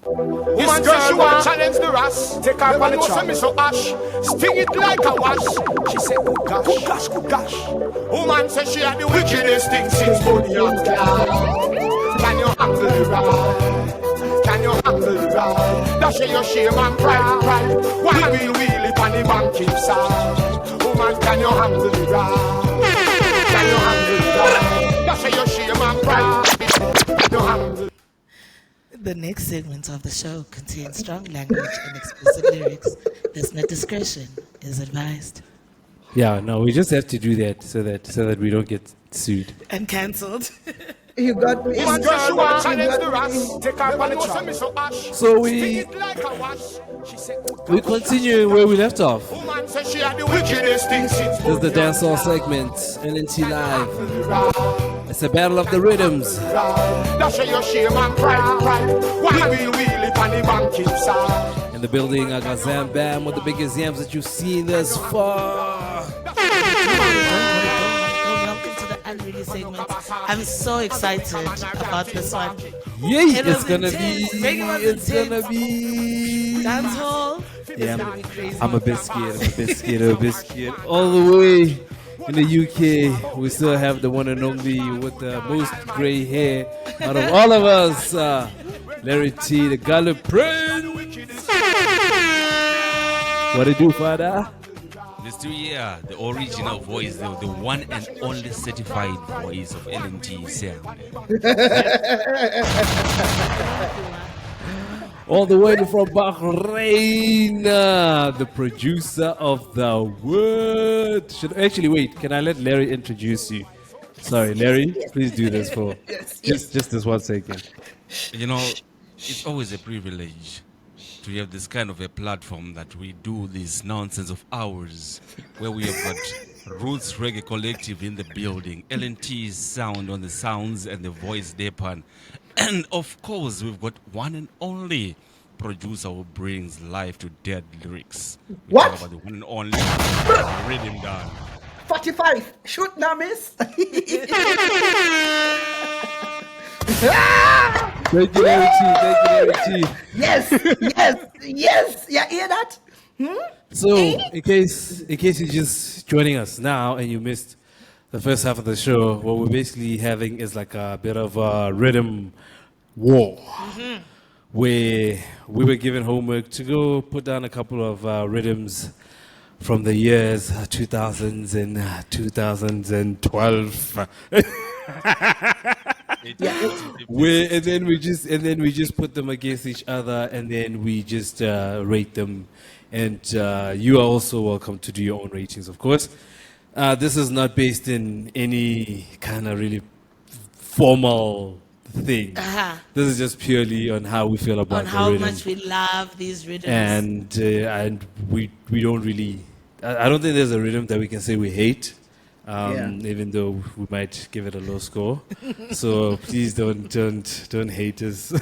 Woman says she want challenge the ras. Take her on the track. Me so ash. Sting it like a wash. She said, good gosh, good gosh, good gosh. Woman says she had the wickedest thing since Bunyan Clan. Can you handle the ride? Can you handle the ride? Dash your shame and pride. Why will wheel it on the banking side? Woman, can you handle the ride? Can you handle the ride? Dash your shame and pride. Can you handle? The next segment of the show contains strong language and explicit lyrics. Listener discretion is advised. Yeah, no, we just have to do that so that we don't get sued and cancelled. You got me. So we continue where we left off. This is the dancehall segment, LNTLive. It's a battle of the rhythms. In the building, I got Zam Bam with the biggest yams that you've seen thus far. Unready segment. I'm so excited about this one. Yay! It's gonna be dancehall. Yeah, I'm a bit scared. All the way in the UK, we still have the one and only with the most gray hair out of all of us, Larry T, the Gullah Prince. What it do, Father? This 2 year, the original voice, the one and only certified voice of LNTSound. All the way from Bahrain, the producer of the word. Wait, can I let Larry introduce you? Sorry, Larry, please do this for just this 1 second. You know, it's always a privilege to have this kind of a platform that we do this nonsense of ours, where we have got Roots Reggae Collective in the building, LNTSound on the sounds and the voice depan, and of course we've got one and only producer who brings life to dead lyrics. We what? Talk about the one and only Rhythm down. 45, shoot now, miss. Thank you, Larry T. Yes. You hear that? So, in case you're just joining us now and you missed the first half of the show, what we're basically having is like a bit of a rhythm war, where we were given homework to go put down a couple of rhythms from the years 2000s and 2012. And then we just put them against each other, and then we just rate them. And you are also welcome to do your own ratings, of course. This is not based in any kind of really formal thing. This is just purely on how we feel about on the how rhythm. much we love these rhythms. And we don't really. I don't think there's a rhythm that we can say we hate. Even though we might give it a low score. So please don't hate us.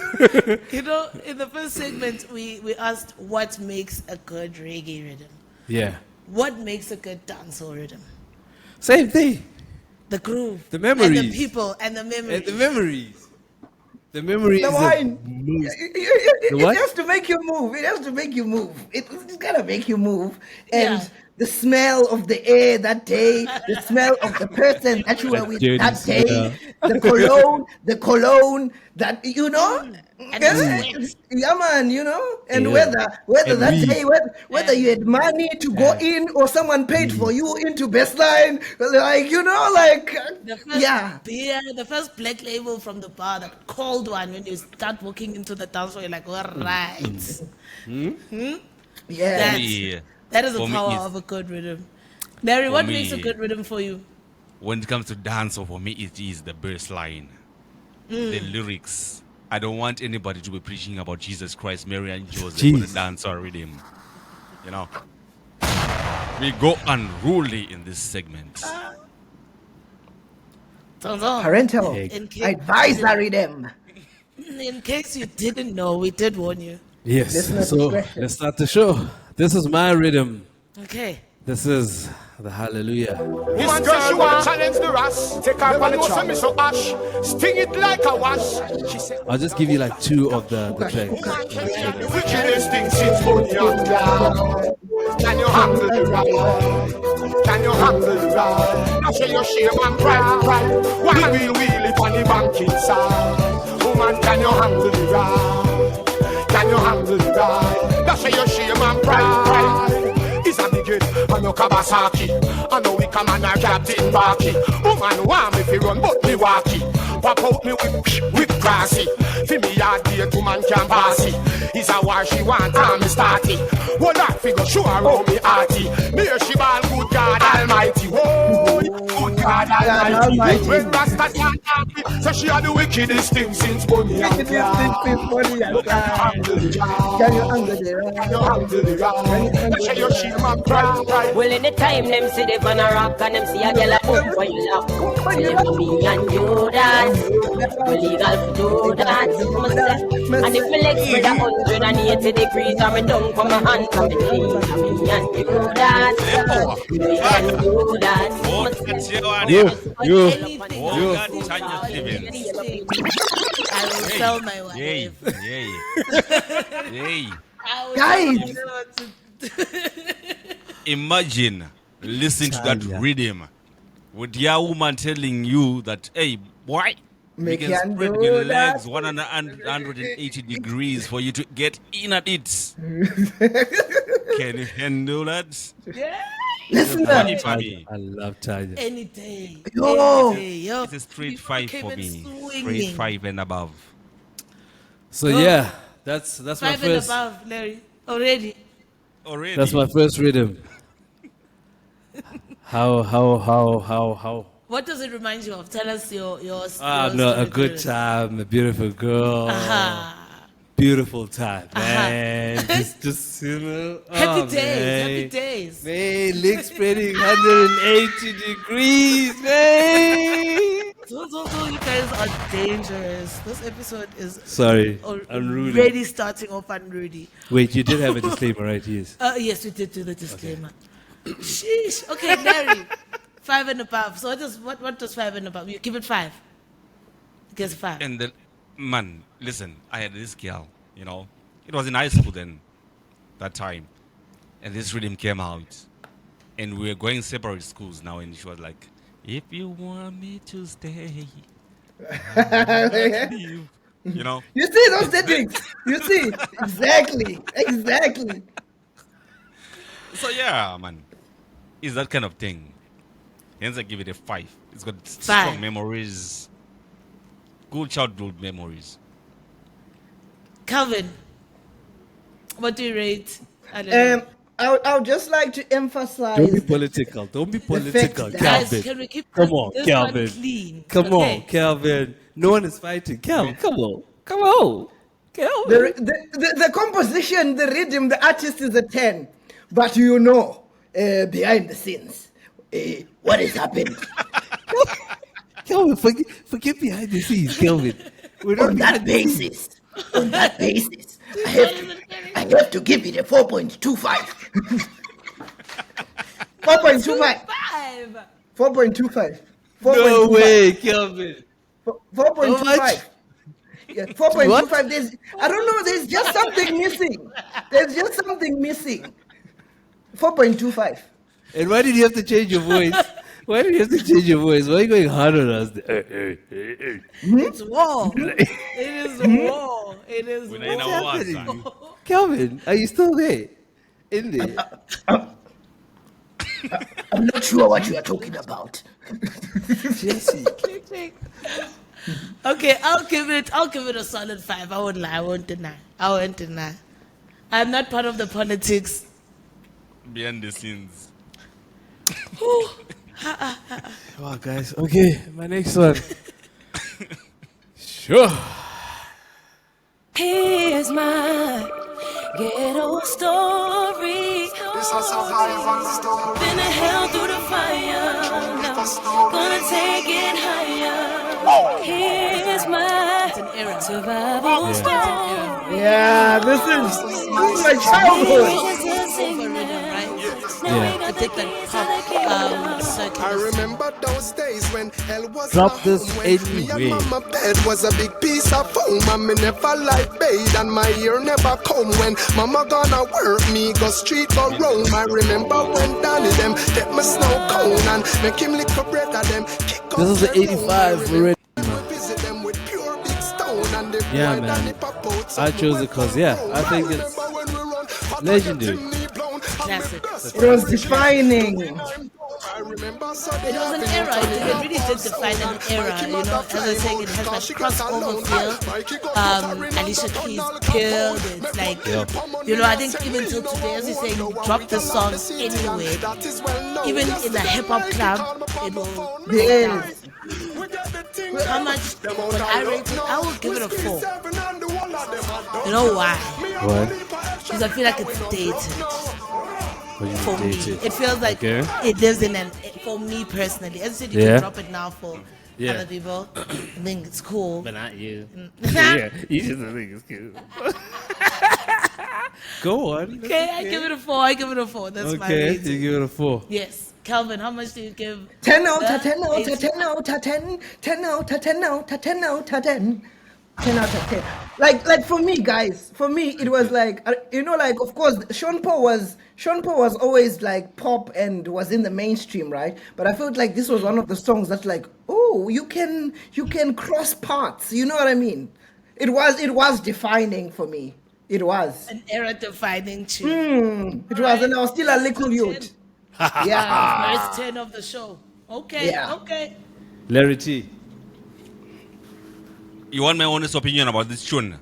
You know, in the first segment, we asked what makes a good reggae rhythm. Yeah. What makes a good dancehall rhythm? Same thing. The groove. The memories. And the people and the memories. The memories. The wine. It what? has to make you move. It's gotta make you move. And the smell of the air that day, the smell of the person that you were with that day, the cologne that, you know, yeah, man, you know, and whether that day, whether you had money to go in or someone paid for you into Bestline, like, you know, like, the first black label from the bar, the cold one, when you start walking into the dance floor, you're like, all right. Yeah. That is the power of a good rhythm. Larry, what makes a good rhythm for you? When it comes to dance, for me, it is the burst line, the lyrics. I don't want anybody to be preaching about Jesus Christ, Mary, and Joseph with a dancehall rhythm. You know, we go unruly in this segment. Parental advisory them. In case you didn't know, we did warn you. Yes. So let's start the show. This is my rhythm. Okay. This is the Hallelujah. This girl, she want challenge the ras. Take her on the track. Me so ash. Sting it like a wash. She said, I'll just give you like 2 of the tracks. the wickedest thing since money and God. Can you handle the ride? Can you handle the ride? Now show your shame and pride. Why we wheel it on the bank inside? Woman, can you handle the ride? Can you handle the ride? Now show your shame and pride. It's a big head and your Kawasaki. I know we come and our Captain Barky. Woman want me fi run but me walkie. Pop out me with grassy. Fi me yard date woman can pass it. It's a war she want and me start it. Well that figure sure around me hearty. Me a she ball good God Almighty. Whoa, good God Almighty. When Rasta can't talk me, so she are the wickedest thing since money and God. Can you handle the ride? Can you handle the ride? Show your shame and pride. Well, anytime them see the gonna rock and them see a girl a boom for you laugh. So let me and you dance. We legal to do that. And if my legs spread 180 degrees, I'm down for my hands and my knees. Me and you dance. We can do that. I will sell my wife. Guys, Imagine listening to that rhythm with your woman telling you that, hey, boy, we can spread your legs 180 degrees for you to get in at it. Can you handle that? Yeah. listen Funny up. for me. I love Tanya. Any day. Yo. Any day, yo. It's a straight People 5 came for in me. swinging. Straight 5 and above. So yeah, that's my 5 and first. above, Larry. Already. Already. That's my first rhythm. How? What does it remind you of? Tell us your No, story a good to it. time, a beautiful girl, beautiful time, man. Just you know, Happy oh, days, man. happy days. Man, leg spreading 180 degrees, man. So you guys are dangerous. This episode is Sorry, unruly. already starting off unruly. Wait, you did have a disclaimer, right? Yes. Yes, we did do the disclaimer. Sheesh. Okay, Larry. 5 and above. So what does 5 and above? You give it 5. It gets 5. And the man, listen, I had this girl, you know, it was in high school then, that time, and this rhythm came out, and we were going separate schools now, and she was like, if you want me to stay, you know. You see those settings? You see? Exactly. So yeah, man, it's that kind of thing. Hence I give it a 5. It's got strong memories, good childhood memories. Calvin, what do you rate? I don't know. I would just like to emphasize. Don't be political. Don't be political, that- Guys, Calvin. can we keep Come on, this Calvin. one clean? Come Okay. on, Calvin. No one is fighting. Calvin, come on. Calvin. The composition, the rhythm, the artist is a 10, but you know, behind the scenes, what has happened? Calvin, forget behind the scenes, Calvin. We're not on that basis, I have to give it a 4.25. 4.25. 4.25. No way, Calvin. 4.25. Yeah, 4.25. There's, I don't know. There's just something missing. 4.25. And why did you have to change your voice? Why did you have to change your voice? Why are you going hard on us? It's war. It is war. It is When war. I know what, happening? son. Calvin, are you still there? In there? I'm not sure what you are talking about. Jesse. Okay, I'll give it a solid 5. I won't lie. I won't deny. I'm not part of the politics. Behind the scenes. Wow, guys. Okay, my next one. Sure. Here's my ghetto story. This is how high on the story. Been to hell through the fire. Now gonna take it higher. Here's my survival story. Yeah, this is my childhood. to take the pop circuit. I remember those days when hell was Drop this anyway. My bed was a big piece of foam, and me never like bathe, and my ear never come. When mama gonna work, me go street go roam. I remember when Danny them get my snow cone and make him lick a bread of them. This is the 85 already. Yeah, man. I chose it because, I think it's legendary. Classic. It was defining. It was an era. It really did define an era. You know, as I was saying, it has that crossover feel. Alicia Keys killed it. It's like, you know, I think even till today, as you're saying, drop the song anyway. Even in a hip hop club, it will. Yes. How much would I rate it? I will give it a 4. You know why? What? Because I feel like it's dated. For me, it feels like Okay. it lives in an. For me personally, as you said, you can drop it now for other people. I think it's cool. But not you. You just think it's cool. Go on. Okay, I give it a 4. I give it a 4. That's my Okay, rating. you give it a 4. Yes. Calvin, how much do you give? 10 out of 10 out of 10 out of 10. 10 out of 10 out of 10 out of 10. 10 out of 10. Like for me, guys, for me, it was like, you know, like, of course, Sean Paul was always like pop and was in the mainstream, right? But I felt like this was one of the songs that's like, oh, you can cross paths. You know what I mean? It was defining for me. It was. An era defining tune. It was, and I was still a little youth. Yeah. First 10 of the show. Okay. Yeah. Okay. Larry T. You want my honest opinion about this tune?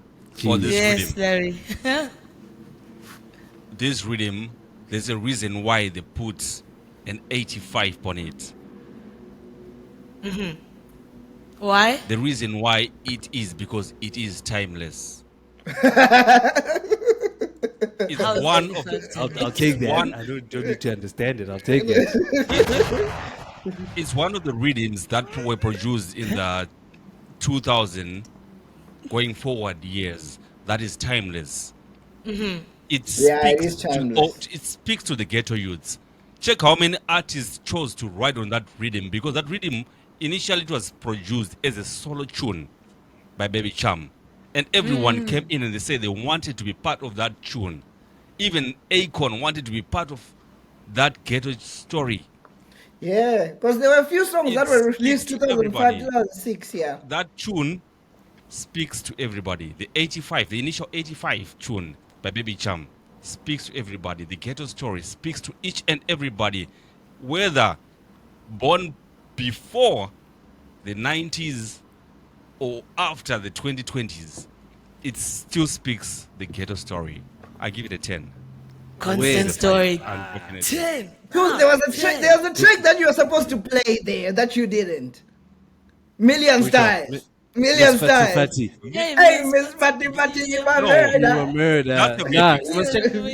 Or this Yes, rhythm? Larry. This rhythm, there's a reason why they put an 85 on it. Why? The reason why it is because it is timeless. It's How is one it of the, I'll take that. One- I don't need to understand it. I'll take it. it's one of the rhythms that were produced in the 2000 going forward years that is timeless. It It speaks is timeless. it speaks to the ghetto youths. Check how many artists chose to write on that rhythm, because that rhythm initially it was produced as a solo tune by Baby Cham, and everyone came in and they said they wanted to be part of that tune. Even Akon wanted to be part of that ghetto story. Yeah, because there were a few songs that were released It's to 2005, everybody. 2006, yeah. That tune speaks to everybody. The 85, the initial 85 tune by Baby Cham speaks to everybody. The ghetto story speaks to each and everybody, whether born before the 90s or after the 2020s. It still speaks the ghetto story. I give it a 10. Constant story. Unfortunately. 10. Because there was a track that you were supposed to play there that you didn't. Million Styles. Million Miss Fatty Styles. Fatty. Hey, Miss Fatty Fatty, you are No, You murder. were murder. That's the Nah, remix.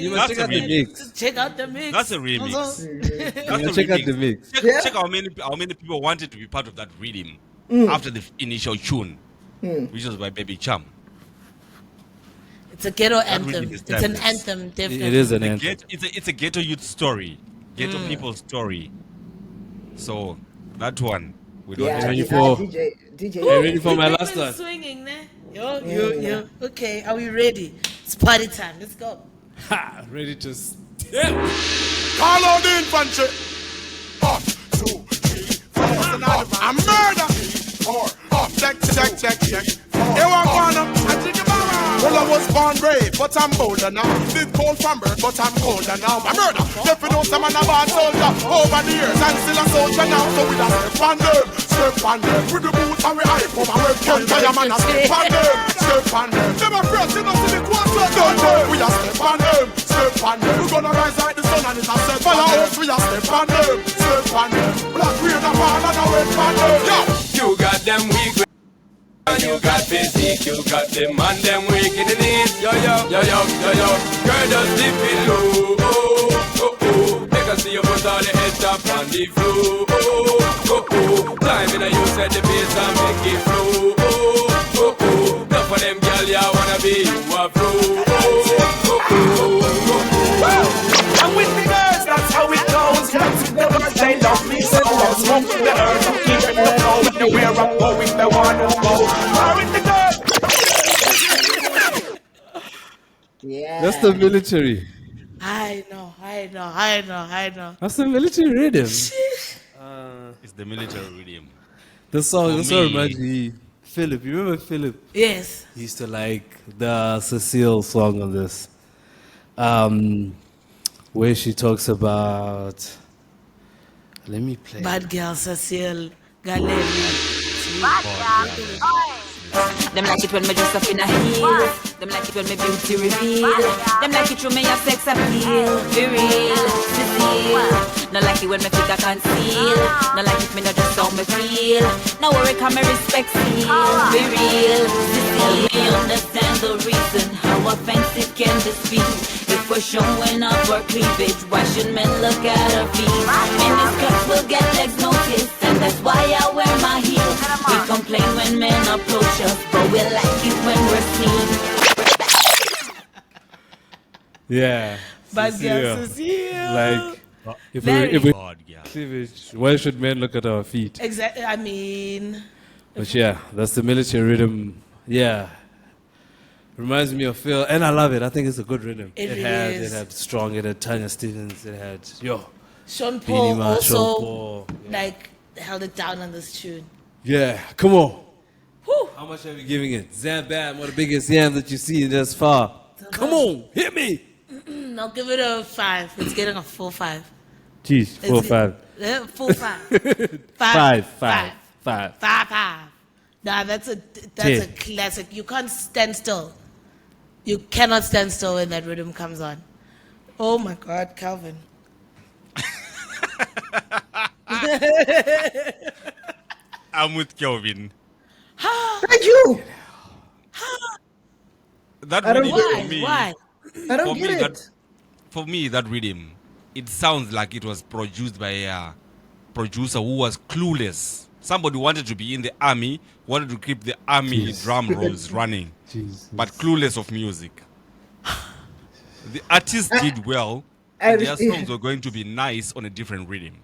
you must check That's out the the mix. Check out the mix. That's a remix. Also- You check out the mix. Check how many people wanted to be part of that rhythm after the initial tune, which was by Baby Cham. It's a ghetto really anthem. is It's an timeless. anthem, definitely. It is an The anthem. it's a ghetto youth story, ghetto people's story. So that one we don't Yeah, touch. 24. DJ. Are you ready for my last Women one? Swinging, ne? Yo. Okay, are we ready? It's party time. Let's go. Ha! Ready to step. Call out the infantry. 1, 2, 3, 4. I'm murder. 4. Check. You want one up? I think about it. Well, I was born brave, but I'm bolder now. Did cold from birth, but I'm colder now. I'm murder. If you know some man a bad soldier over the years, I'm still a soldier now. So we done step on them. With the boots and we hype over. We're counter man a step on them. Them a fresh, you know, see the quarter. Don't know. We a step on them. We're gonna rise like the sun and it's a step on us. We a step on them. Black rain a fall and a wet on them. Yo. You got them weak, and you got physique. You got them and them weak in the knees. Yo. Girl, just dip it low. Oh. Make us see you put all the head top on the floor. Oh. Climbing and you set the pace and make it flow. Oh. Enough of them girl, ya wanna be you a pro. Oh. I'm with the girls, that's how it the earth. Keep it flow with the wear up, go with the one who go. Power in the girl. Yeah. That's the military. I know. That's the military rhythm. It's the military rhythm. This song reminds me Philip. You remember Philip? Yes. He used to like the Cecile song on this. Where she talks about, let me play. Bad girl, Cecile, Galeri. Them like it when me dress up in a heel. Them like it when me beauty reveal. Them like it when me have sex appeal. Be real, Cecile. No like it when me figure conceal. No like it me not just how me feel. No worry, come me respect seal. Be real, Cecile. Me understand the reason how offensive can this be. If we're showing up our cleavage, why should men look at our feet? Miniskirts will get legs noticed, and that's why I wear my heels. We complain when men approach us, but we like it when we're seen. Yeah. Bad girl, Cecile. Like, if we cleavage, why should men look at our feet? Exactly. I mean. But yeah, that's the military rhythm. Yeah. Reminds me of Phil, and I love it. I think it's a good rhythm. It had Strong, it had Tanya Stevens, it had Sean Paul Beanie also Sean Paul. like held it down on this tune. Yeah, come on. Whew. How much are we giving it? Zam Bam, one of the biggest yams that you see this far. Come on, hit me. I'll give it a 5. It's getting a full 5. Jeez, 4 5. Full 5. 5. 5. Nah, that's a classic. You can't stand still. You cannot stand still when that rhythm comes on. Oh my God, Calvin. I'm with Kelvin. Thank you. That I don't rhythm get for me. Why? I don't get it. For me, that rhythm, it sounds like it was produced by a producer who was clueless. Somebody wanted to be in the army, wanted to keep the army drum rolls running, but clueless of music. The artist did well, and their songs were going to be nice on a different rhythm.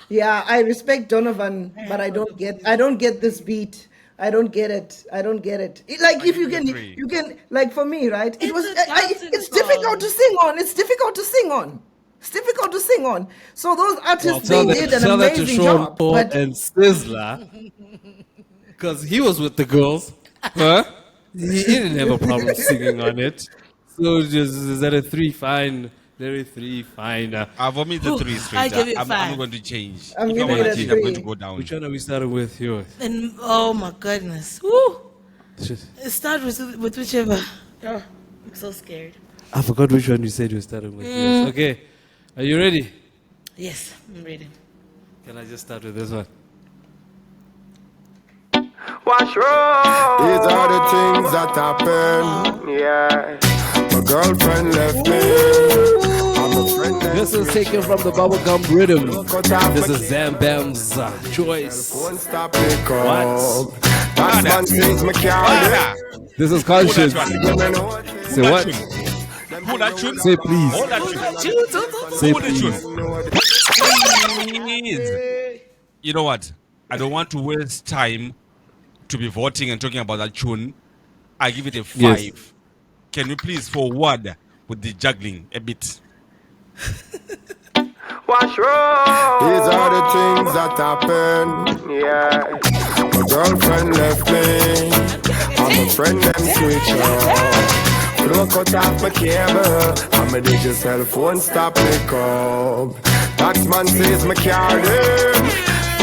Yeah, I respect Donovan, but I don't get this beat. I don't get it. Like if you can like for me, right? It's difficult to sing on. It's difficult to sing on. So those artists did an amazing job. But and Sizzler, because he was with the girls, huh? He didn't have a problem singing on it. So just is that a 3 fine? Very 3 fine. For me, the 3 is straight. I give it 5. I'm going to change. I'm If I giving want it a to change, 3. I'm going to go down. Which one are we starting with? Yours. And oh my goodness. Woo. Start with whichever. Oh, I'm so scared. I forgot which one you said you were starting with. Yes. Okay. Are you ready? Yes, I'm ready. Can I just start with this one? Wash road. These are the things that happen. Yeah. My girlfriend left me. I'm a friend. This is taken from the Bubblegum Riddim. This is Zam Bam's choice. Won't stop me call. That man says me can't. This is Conscience. Say what? Who that tune? Say please. Hold that tune. Say Who that please. tune? You know what? I don't want to waste time to be voting and talking about that tune. I give it a 5. Yes. Can you please forward with the juggling a bit? Wash road. These are the things that happen. Yeah. My girlfriend left me. I'm a friend and switch off. Flow cut off my cable. I'm a digital cell phone stop pick up. Taxman says me carry them.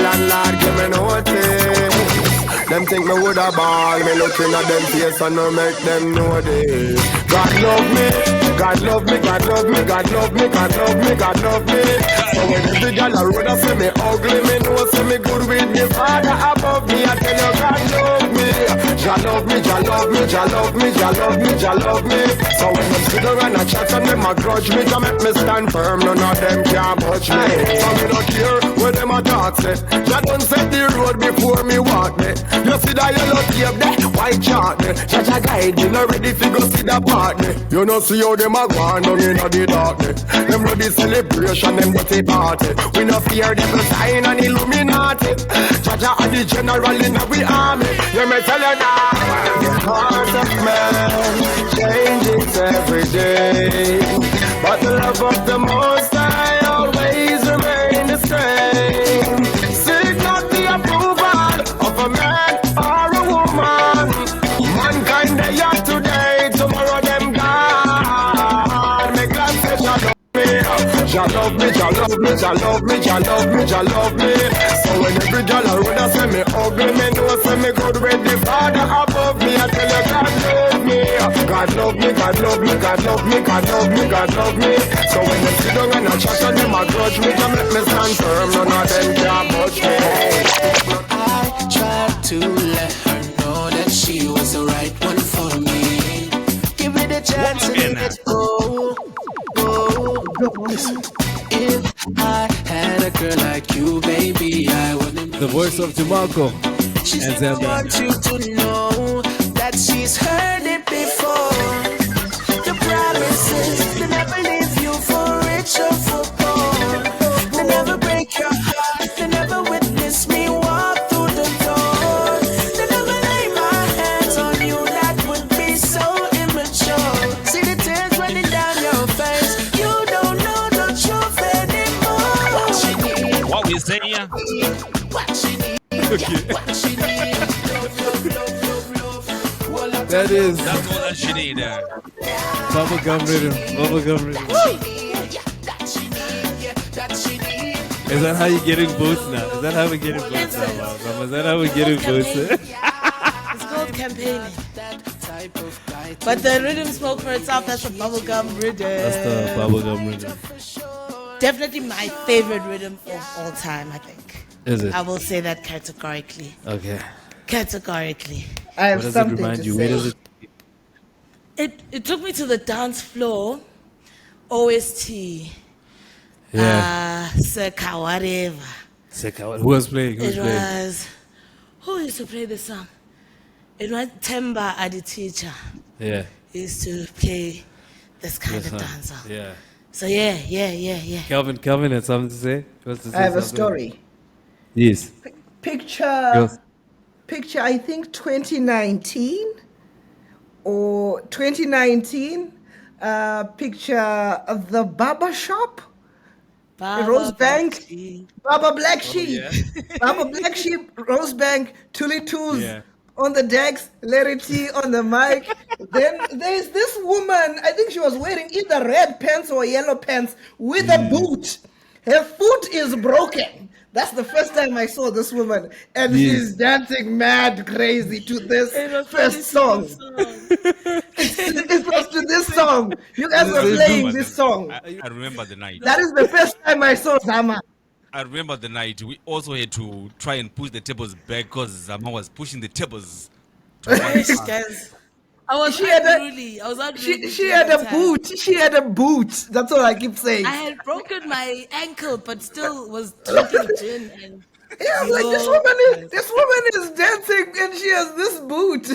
Landlord give me notice. Them think me woulda ball. Me looking at them face and no make them know this. God love me. God love me, God love me, God love me, God love me, God love me. So when every girl a road a say me ugly, me know say me good with me Father above me. I tell you God love me, Jah love me, Jah love me, Jah love me, Jah love me, Jah love me. So when them sit down and a chat and them a grudge me. To make me stand firm, none of them can budge me. So me not care what them a talk say. Jah done set the road before me walk me. You see that yellow tape there, white chart me. Jah guide me, not ready to go see the party. You know see how them a go on down in the darkness. Them ready celebration, them dirty party. We no fear them sign and Illuminati. Jah are the general in our army. Let me tell you now, the heart of man changes every day, but the love of the Most High always remains the same. Seek not the approval of a man or a woman. Mankind they are today, tomorrow them gone. Make God say Jah love me, Jah love me, Jah love me, Jah love me, Jah love me, Jah love me. So when every girl around us say me ugly, me know say me good with the Father above me. I tell you God love me, God love me, God love me, God love me, God love me, God love me. So when they sit down and a chat and them a grudge me, to make me stand firm, none of them can budge me. I tried to let her know that she was the right one for me. Give me the chance to let it go. If I had a girl like you, baby, I wouldn't. The voice of Jamarco and Zam Bam. I want you to know that she's heard it before. The promises, they never leave you for rich or for poor. They never break your heart, they never witness me walk through the door. They never lay my hands on you, that would be so immature. See the tears running down your face, you don't know the truth anymore. What she need, What we say here? what she need, what she need. That is That's all that she need there. Bubblegum Riddim. Bubblegum Riddim. Is that how you get in boots now? Is that how we get in boots now, Malcolm? Is that how we get in boots? It's called campaigning. But the rhythm spoke for itself. That's the bubblegum rhythm. That's the bubblegum rhythm. Definitely my favorite rhythm of all time, I think. Is it? I will say that categorically. Okay. Categorically. I have What does it something remind to you? say. Where does it? It took me to the dance floor. OST. Yeah. Circa whatever. Who was playing? Who was It playing? was. Who used to play this song? It was Temba Adi teacher. Yeah. He used to play this kind Yes, of huh? dance song. Yeah. So yeah. Calvin had something to say? What's to say I have a something? story. Yes. Picture, Yes. I think 2019 or 2019. Picture of the barber shop. Rosebank, Baba Black Sheep, Baba Black Sheep, Rosebank, ThuliThulz Yeah. on the decks, Larry T on the mic. Then there's this woman, I think she was wearing either red pants or yellow pants with a boot. Her foot is broken. That's the first time I saw this woman, and she's dancing mad crazy to this first song. It was to this song. You guys were playing this song. I remember the night. That is the first time I saw Zama. I remember the night. We also had to try and push the tables back because Zama was pushing the tables. Guys, I was unruly. She had a boot. She had a boot. That's all I keep saying. I had broken my ankle, but still was drinking gin. And Yeah, I'm like, this woman is dancing and she has this boot.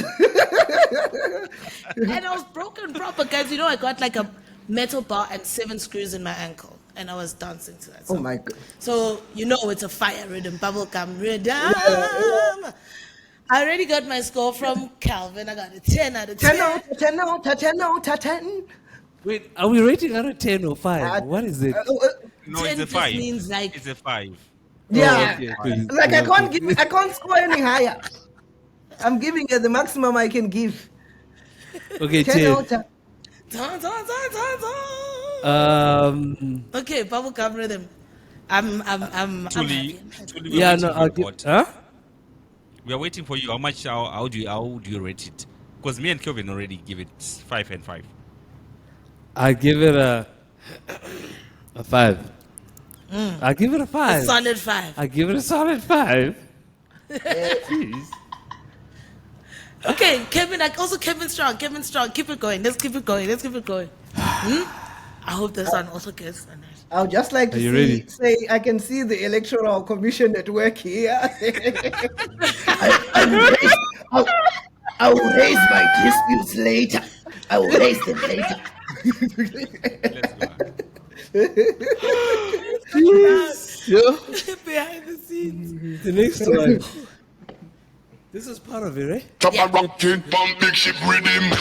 And I was broken proper, guys. You know, I got like a metal bar and 7 screws in my ankle, and I was dancing to that song. Oh my God. So you know it's a fire rhythm, bubblegum rhythm. I already got my score from Calvin. I got a 10 out of 10. 10 out of 10. Wait, are we rating out of 10 or 5? What is it? No, 10 it's a just 5. means like- It's a 5. Yeah. Okay. Like I can't score any higher. I'm giving it the maximum I can give. Okay, 10 10. out of Okay, bubblegum rhythm. I'm happy. Yeah, no, I'll give. Huh? We are waiting for you. How much? How do you rate it? Because me and Kelvin already give it 5 and 5. I give it a 5. I give it a 5. A solid 5. I give it a solid 5. Jeez. Okay, Kevin Strong. Keep it going. Let's keep it going. I hope the son also gets on it. I would just like to say I can see the Electoral Commission at work here. I will raise my disputes later. I will raise them later. Behind the scenes. The next one. This is part of it, right? Chop a ranking, bum big ship rhythm.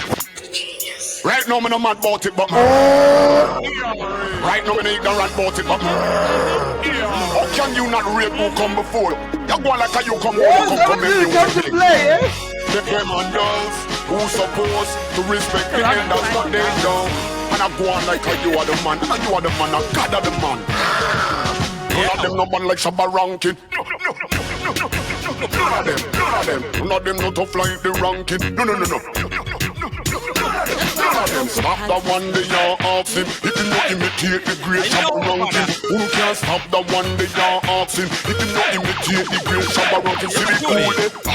Right now, me no mad about it, but right now, me no ignorant about it, but how can you not rate who come before? You go like a you come come to play, eh? The commanders who supposed to respect the elders, but they don't. And I go on like you are the man, and you are the man, and God are the man. None of them no man like Shabba ranking. None of them no tough like the ranking. No. Stop the one they are asking. If you not imitate the great Shabba ranking, who can stop the one they are asking? If you not imitate the great Shabba ranking, see the cool.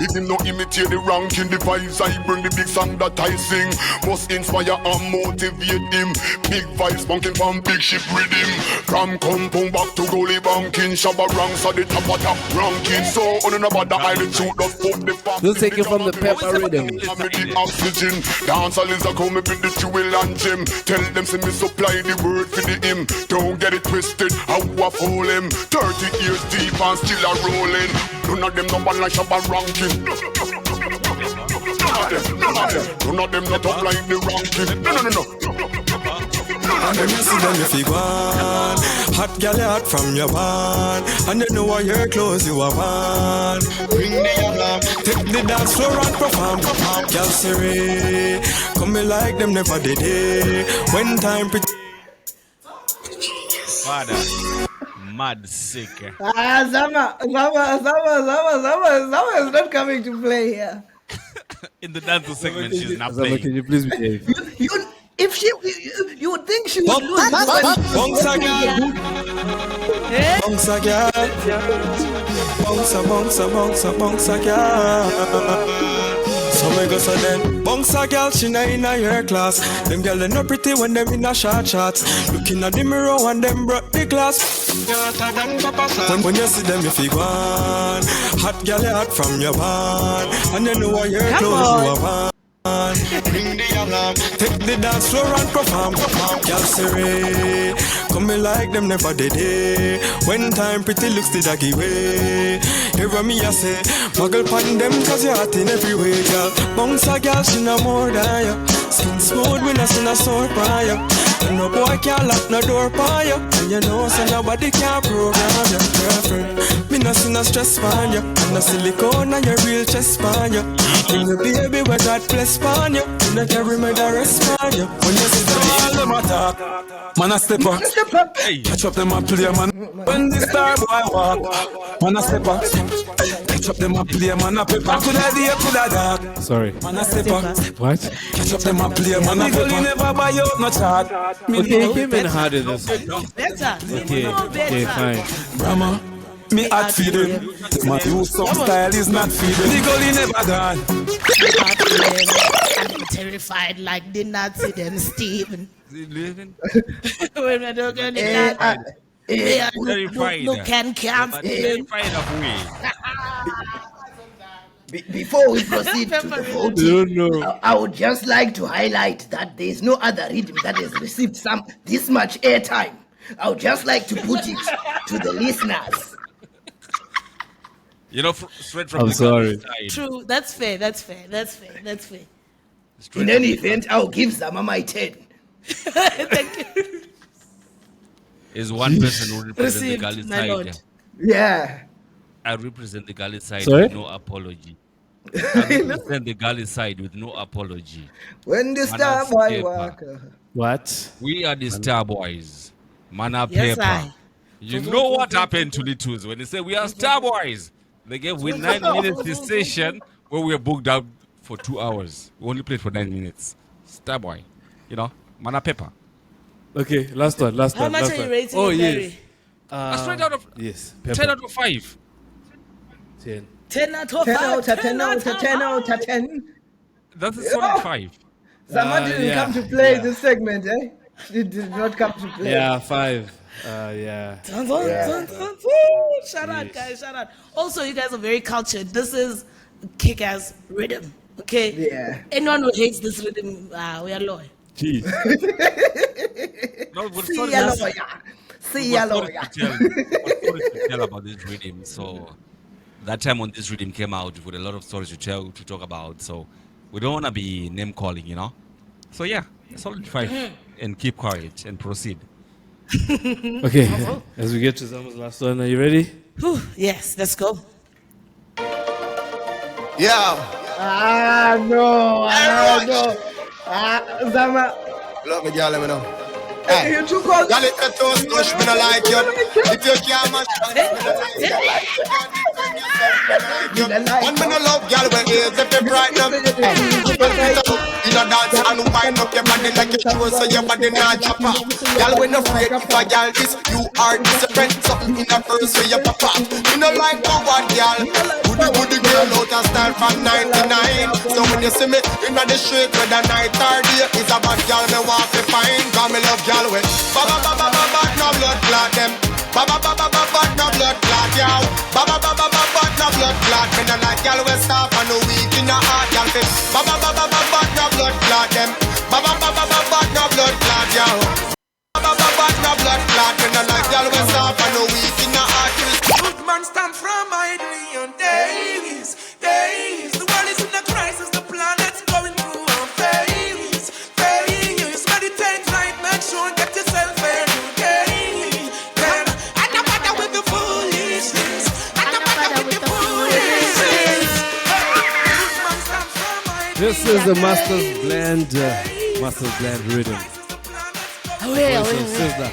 If him not imitate the ranking, the vibes I bring, the big song that I sing must inspire and motivate him. Big vibes bunking from big ship rhythm. From compound back to goalie banking. Shabba ranks at the top of that ranking. So on another the island shoot the fuck the fuck. We'll take it from the pepper rhythm. The oxygen. Dancehall is a come with the jewel and gem. Tell them see me supply the word for the hymn. Don't get it twisted, how I fool him. 30 years deep and still a rolling. None of them no one like Shabba ranking. None of them not up like the ranking. No. And then you see them if you want. Hot gal hot from your band. And you know what your clothes you are on. Bring the alarm. Take the dance floor and perform. Gal Siri. Come me like them never did it. When time pretty. Father. Mad sick. Zama is not coming to play here. In the dance segment, she's not playing. Can you please behave? You would think she would lose. Bounce again. Bounce again. Bounce again. So me go so then bounce a girl, she not in her class. Them girl they no pretty when them in a short shots. Looking at the mirror and them broke the glass. When you see them if you want. Hot girl hot from your band. And you know what your clothes you are. Bring the alarm. Take the dance floor and perform. Girl Siri. Come me like them never did it. When time pretty looks the doggy way. Hear what me I say. Muggle pan them cause you're hot in every way, girl. Bounce a girl, she no more than you. Skin smooth when I seen a sword by you. And no boy can't lock no door by you. And you know so nobody can program your girlfriend. Me no see no stress by you. And no silicone and your real chest by you. Bring the baby where God bless by you. And I carry my rest by you. When you see them all them attack, man I step up. Catch up them a play man. When the star boy walk, man I step up. Catch up them a play man a pepper. Coulda day coulda dark. Sorry. Man a step up. What? Catch up them a play man a pepper. Never buy out no chart. Okay, it came in harder this. Better. Okay, fine. Brahma. Me hot feeding. My new song style is not feeding. The goalie never gone. I'm terrified like the Nazi them Stephen. Is he living? When we're talking about no can Terrified of me. Before we proceed to the voting, I would just like to highlight that there is no other rhythm that has received this much airtime. I would just like to put it to the listeners. You know, straight from I'm the sorry. side. True, that's fair. In any event, I'll give Zama my 10. Thank you. Is one person who represents the Gali my lord. side. Yeah. I represent the Gali side Sorry? with no apology. I represent the Gali side with no apology. When the star boy walk. What? We are the Star Boys. Mana Yes, paper. You know what happened to ThuliThulz when they say we are Star Boys? They gave we 9 minutes this session where we were booked out for 2 hours. We only played for 9 minutes. Star Boy. You know, Mana paper. Okay, last one. How much are you rating it, yes. Straight out of Yes. 10 out of 5. 10. 10 out of 10 5. out of 10 out of 10 out of 10. That's a solid 5. Zama didn't come to play this segment, eh? She did not come to play. Yeah, 5. Yeah. Shout out, guys. Shout out. Also, you guys are very cultured. This is kick-ass rhythm. Okay? Yeah. Anyone who hates this rhythm, we are loyal. Jeez. No, but See sorry, ya that's- lawyer. See We've ya got lawyer. stories to tell about this rhythm. So that time when this rhythm came out, with a lot of stories to talk about. So we don't want to be name calling, you know. So yeah, solid 5 and keep quiet and proceed. Okay, as we get to Zama's last one, are you ready? Whew, yes, let's go. Yeah. No. Zama. Love me, girl, let me know. You too cold. Girl, if you toast, touch me, no like you. If you can't mash, one me no love, girl, when ears if you brighten up. You know dance and wind up your body like you sure, so your body not drop off. Girl, when afraid if a girl this, you are different. Something in a first way you pop up. You know like no one, girl. Woody girl out of style from 99. So when you see me in the street with the night or day, it's a bad girl me want to find. Cause me love girl with ba ba ba ba ba ba no blood clot them. Ba ba ba ba ba ba no blood clot yow. Ba ba ba ba ba ba no blood clot. Me no like girl with soft and no weak in the heart, girl fit. Ba ba ba ba ba ba no blood clot them. Ba ba ba ba ba ba no blood clot yow. Ba ba ba ba no blood clot. Me no like girl with soft and no weak in the heart. Good man stand from idly on days. The world is in a crisis, the planet's going through a phase. Meditate right, make sure get yourself educated. And no matter with the foolishness. This is the Master's Blend Rhythm. Voice of Sizzla.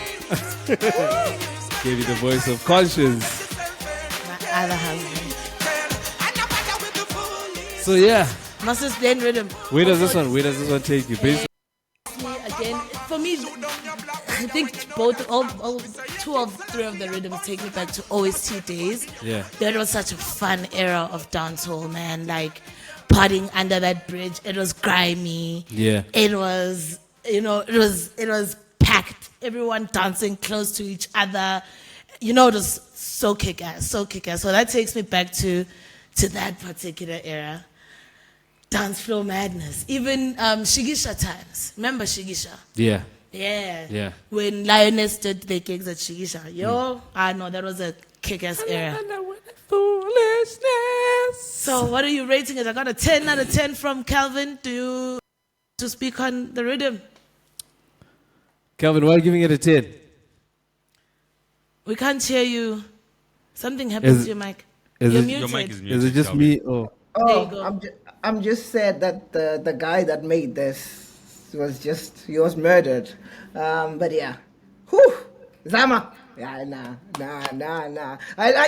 Gave you the voice of conscience. My other husband. So yeah, Master's Blend Rhythm. where does this one take you? Basically, Again, for me, I think all 2 of 3 of the rhythms take me back to OST days. Yeah. That was such a fun era of dancehall, man. Like partying under that bridge. It was grimy. Yeah. It was, it was packed. Everyone dancing close to each other. It was so kick-ass. So that takes me back to that particular era. Dance floor madness. Even Shigisha times. Remember Shigisha? yeah. Yeah. When Lioness did their gigs at Shigisha. I know that was a kick-ass era. Foolishness. So what are you rating it? I got a 10 out of 10 from Calvin. Do you to speak on the rhythm? Calvin, why are you giving it a 10? We can't hear you. Something happened to your mic. You're muted. Your mic is muted. Is it just Calvin. me? Oh. There you go. I'm just sad that the guy that made this he was murdered. But yeah. Whew. Zama. Yeah, nah.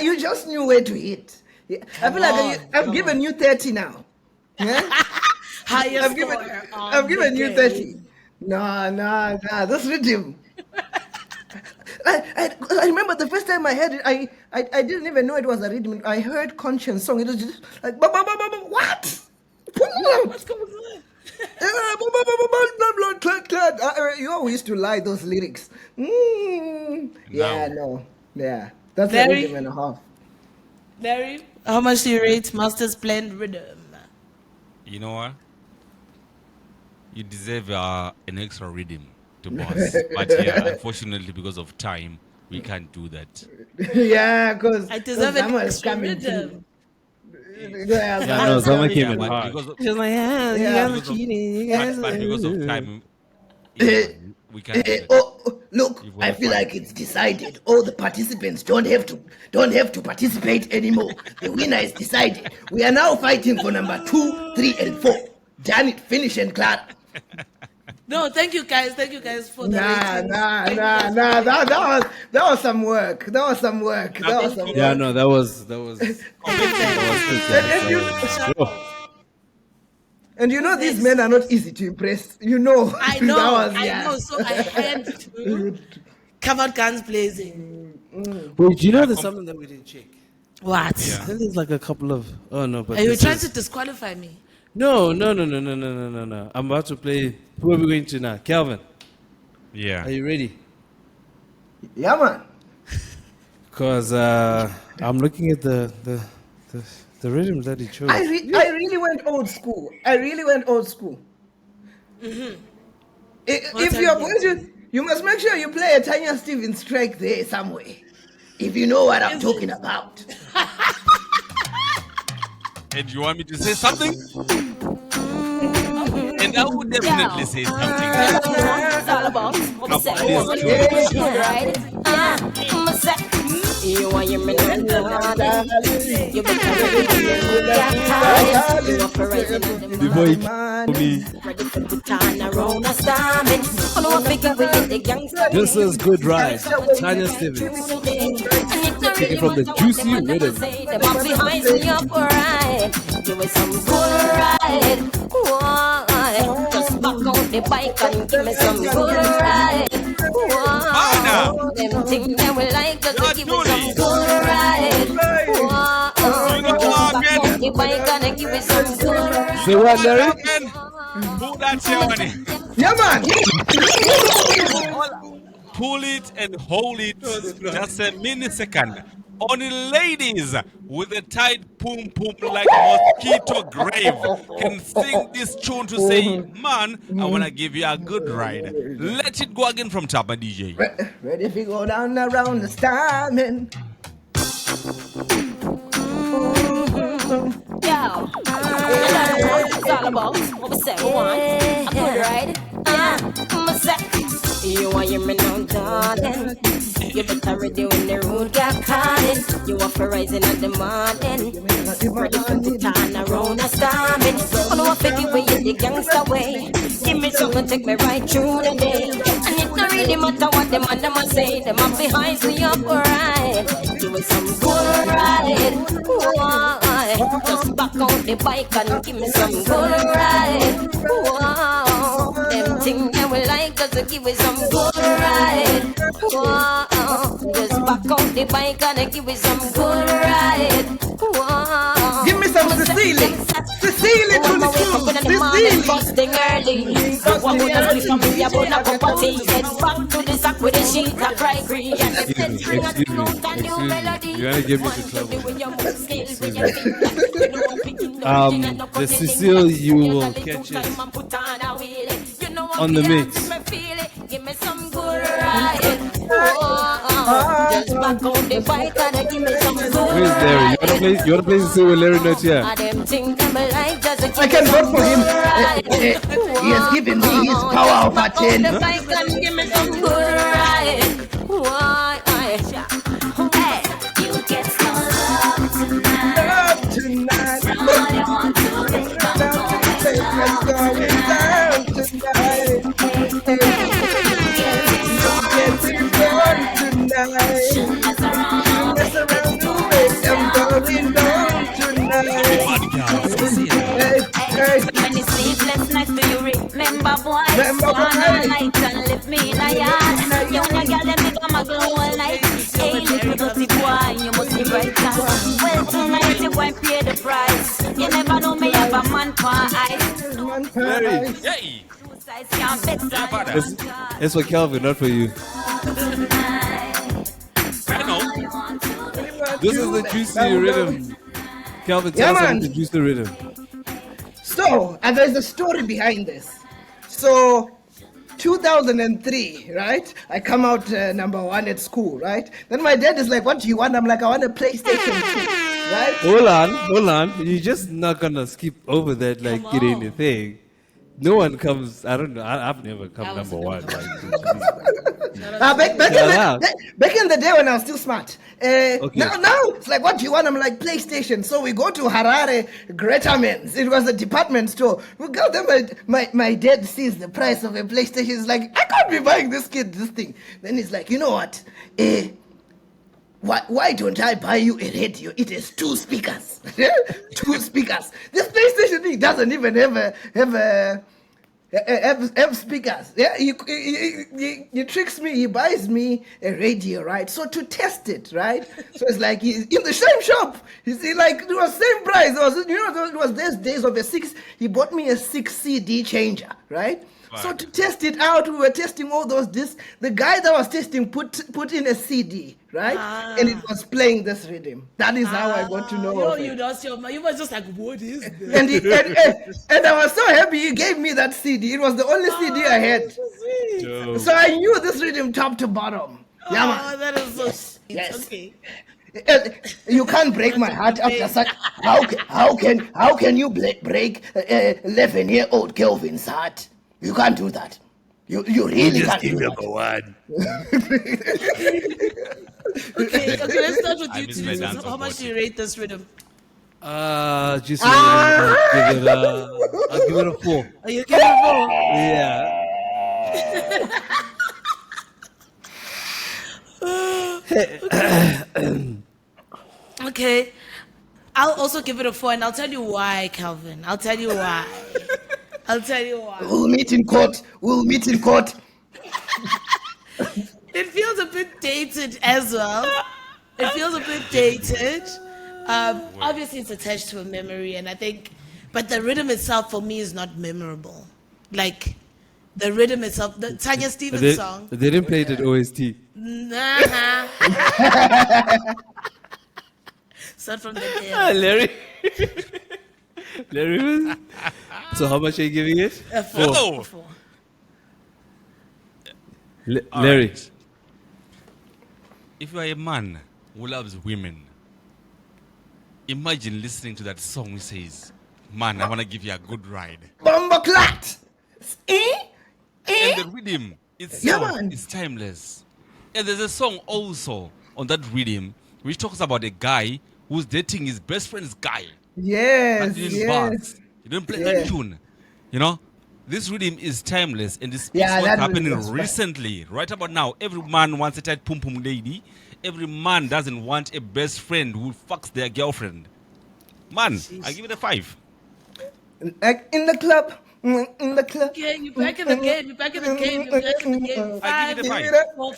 You just knew where to hit. Yeah. I feel like I've given you 30 now. Yeah? Highest I've given you 30. Nah. This rhythm. I remember the first time I heard it, I didn't even know it was a rhythm. I heard Conscience song. It was just like, what? What's going on? You always used to lie those lyrics. Yeah, no. Yeah. That's a Very- rhythm and a half. Larry, how much do you rate Master's Blend Rhythm? You know what? You deserve an extra rhythm to boss. But yeah, unfortunately, because of time, we can't do that. Yeah, because I deserve an Zama is extra coming rhythm. too. Yeah, no, someone came in But hard. because of, She was like, yeah, you Yeah. guys are cheating. You guys but are... because of time, we can't do that. Look, You've I won feel the like it's decided. All the participants don't have to participate anymore. The winner is decided. We are now fighting for number 2, 3, and 4. Janet, finish, and Clara. No, thank you guys for the ratings. That was some work. Yeah, no, that was And you know these men are not easy to impress. You know. I know. That was, So I had to come out guns blazing. Wait, do you know there's something that we didn't check? What? I think there's like a couple of. Oh no, but Are you this trying is- to disqualify me? No. I'm about to play. Who are we going to now? Calvin. Yeah. Are you ready? Yeah, man. Because I'm looking at the rhythm that he chose. I really went old school. Mm-hmm. If you're going to, you must make sure you play a Tanya Stevens strike there somewhere. If you know what I'm talking about. And you want me to say something? And I would definitely say something. It's all about what you want your man you Before he me. This is Good Ride. Tanya Stevens. Taken from the Juicy Rhythm. Give me some good ride. Just back out the bike and give me some good ride. Them things that we like, just give me some good ride. Just back out the bike and give me some good ride. Say what, Larry? Pull that ceremony. Yeah, man. Pull it and hold it just a millisecond. Only ladies with a tight pum pum like mosquito grave can sing this tune to say, man, I want to give you a good ride. Let it go again from top, my DJ. Ready if you go down around the stamina. Yo, it's all about what we say we want. A good ride. You want your man now, darling. You better ready when the road got calling. You want for rising in the morning. Ready for the turn around and storming. I know I fake it with you the gangster way. Give me something, take me right through the day. And it don't really matter what them and them say. Them up behind me up right. Give me some good ride. Why? Just back out the bike and give me some good ride. Whoa. Them things that we like, just to give me some good ride. Whoa. Just back out the bike and give me some good ride. Whoa. Give me some Cecilia. Cecilia to the school. Cecilia. First thing early. So what would I be from me about a cup of tea? Get back to the sack with the sheet that cry green. Excuse me. You gotta get me to trouble. The Cecile, you will catch it on the mix. Give me some good ride. Just back on the bike and give me some good ride. Where's Larry? You wanna play Cecile with Larry not here? I can vote for him. He has given me his power of 10. Give me some good ride. You get some love tonight. Love tonight. All you want to make It's going down tonight. Getting on tonight. Mess around the way. I'm going down tonight. Hey. Many sleepless nights do you remember, boy? One night and lift me in a yard. You wanna get them become a glow all night. Hey, little dirty boy, you must be brighter. Well, tonight you won't pay the price. You never know me have a man for eyes. Larry. Yay! It's for Calvin, not for you. This is the Juicy Rhythm. Calvin, tell us about the Juicy Rhythm. So, and there's a story behind this. So, 2003, right? I come out number 1 at school, right? Then my dad is like, what do you want? I'm like, I want a PlayStation 2, right? Hold on. You're just not gonna skip over that like it ain't a thing. No one comes, I don't know, I've never come number 1. Like, back in the day when I was still smart. Now it's like, what do you want? I'm like, PlayStation. So we go to Harare, Greta Men's. It was a department store. We go there, my dad sees the price of a PlayStation. He's like, I can't be buying this kid this thing. Then he's like, you know what? Why don't I buy you a radio? It has 2 speakers. 2 speakers. This PlayStation thing doesn't even have Have speakers. Yeah, he tricks me. He buys me a radio, right? So to test it, right? So it's like he's in the same shop. You see, like it was same price. It was those days of a 6. He bought me a 6 CD changer, right? So to test it out, we were testing all those discs. The guy that was testing put in a CD, right? And it was playing this rhythm. That is how I got to know. You was just like, what is this? And I was so happy he gave me that CD. It was the only CD I had. So I knew this rhythm top to bottom. Yeah, man. That is so sweet. Yes. Okay. You can't break my heart after such. How can you break 11-year-old Kelvin's heart? You can't do that. You really can't do that. Okay, let's start with you two. How much do you rate this rhythm? I'll give it a 4. Oh, you give it a 4? Okay. I'll also give it a 4, and I'll tell you why, Calvin. I'll tell you why. We'll meet in court. It feels a bit dated as well. Obviously, it's attached to a memory, and I think, but the rhythm itself for me is not memorable. Like the rhythm itself, the Tanya Stevens song. They didn't play it at OST. Start from the day. Larry. So how much are you giving it? A 4. Larry. Right. If you are a man who loves women, imagine listening to that song which says, man, I want to give you a good ride. Bomboclat! And the rhythm itself is timeless. And there's a song also on that rhythm which talks about a guy who's dating his best friend's guy. Yes. You didn't play that tune. You know, this rhythm is timeless, and this is what's happening recently. Right about now, every man wants a tight pum pum lady. Every man doesn't want a best friend who fucks their girlfriend. Man, I give it a 5. Like in the club. Yeah, you back in the game. I give it a 5. 4.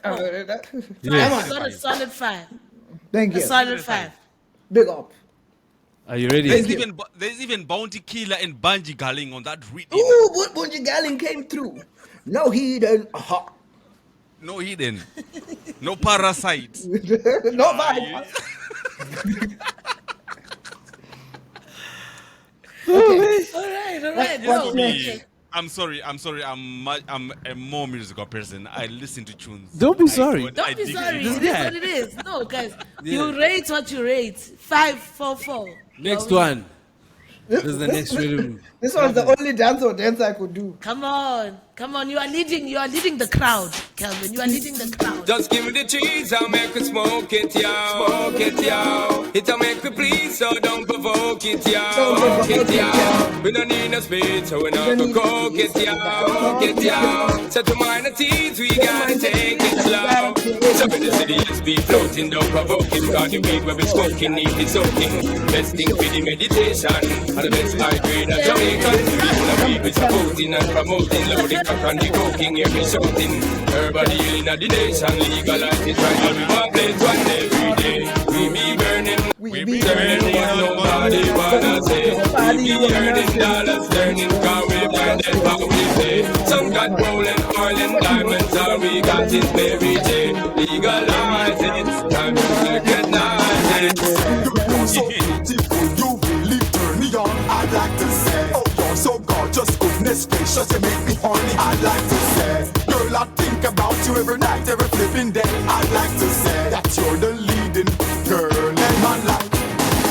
Yes. I got a solid 5. Thank you. A solid 5. Big up. Are you ready? There's even Bounty Killer and Bungie Garling on that rhythm. Ooh, Bungie Garling came through. No hidden. No hidden. No parasite. No vibe. All right. I'm sorry. I'm a more musical person. I listen to tunes. Don't be sorry. Don't be sorry. It is what it is. No, guys. You rate what you rate. 5, 4, 4. Next one. This is the next rhythm. This was the only dance I could do. Come on. You are leading the crowd, Calvin. You are leading the crowd. Just give me the cheese, I'll make it smoke it, yo. It'll make me please, so don't provoke it, yo. We don't need no speed, so we're not gonna coke it, yo. Set to minor teens, we gotta take it slow. So when the city is be floating, don't provoke him. Got the weed where we're smoking, need it soaking. Best thing for the meditation, and the best high grade of Jamaican. People are people supporting and promoting, loading back on the coking, here we shouting. Everybody healing at the nation, legalize it right. And we want play one every day. We be burning, we be turning what nobody wanna say. We be earning dollars, turning car, we burn them how we pay. Some got gold and oil and diamonds, all we got is Mary J. Legalize it, time to recognize it. You're so beautiful, you really turn me on. I'd like to say, oh, you're so gorgeous, goodness gracious, you make me horny. I'd like to say, girl, I think about you every night, every flipping day. I'd like to say that you're the leading girl in my life.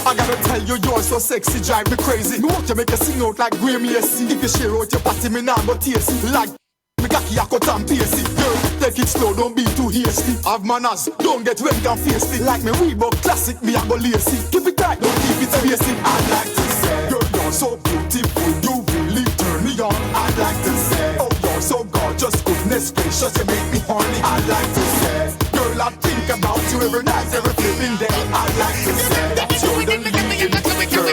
I gotta tell you, you're so sexy, drive me crazy. Me want you make you sing out like Grammy AC. If you share out your party, me nah go tasty. Like me cocky, I cut and pasty. Girl, take it slow, don't be too hasty. Have manners, don't get wet and feisty. Like me Reebok classic, me I go lazy. Keep it tight, don't keep it spacey. I'd like to say, girl, you're so beautiful, you really turn me on. I'd like to say, oh, you're so gorgeous, goodness gracious, you make me horny. I'd like to say, girl, I think about you every night, every flipping day. I'd like to say that you're the leading girl.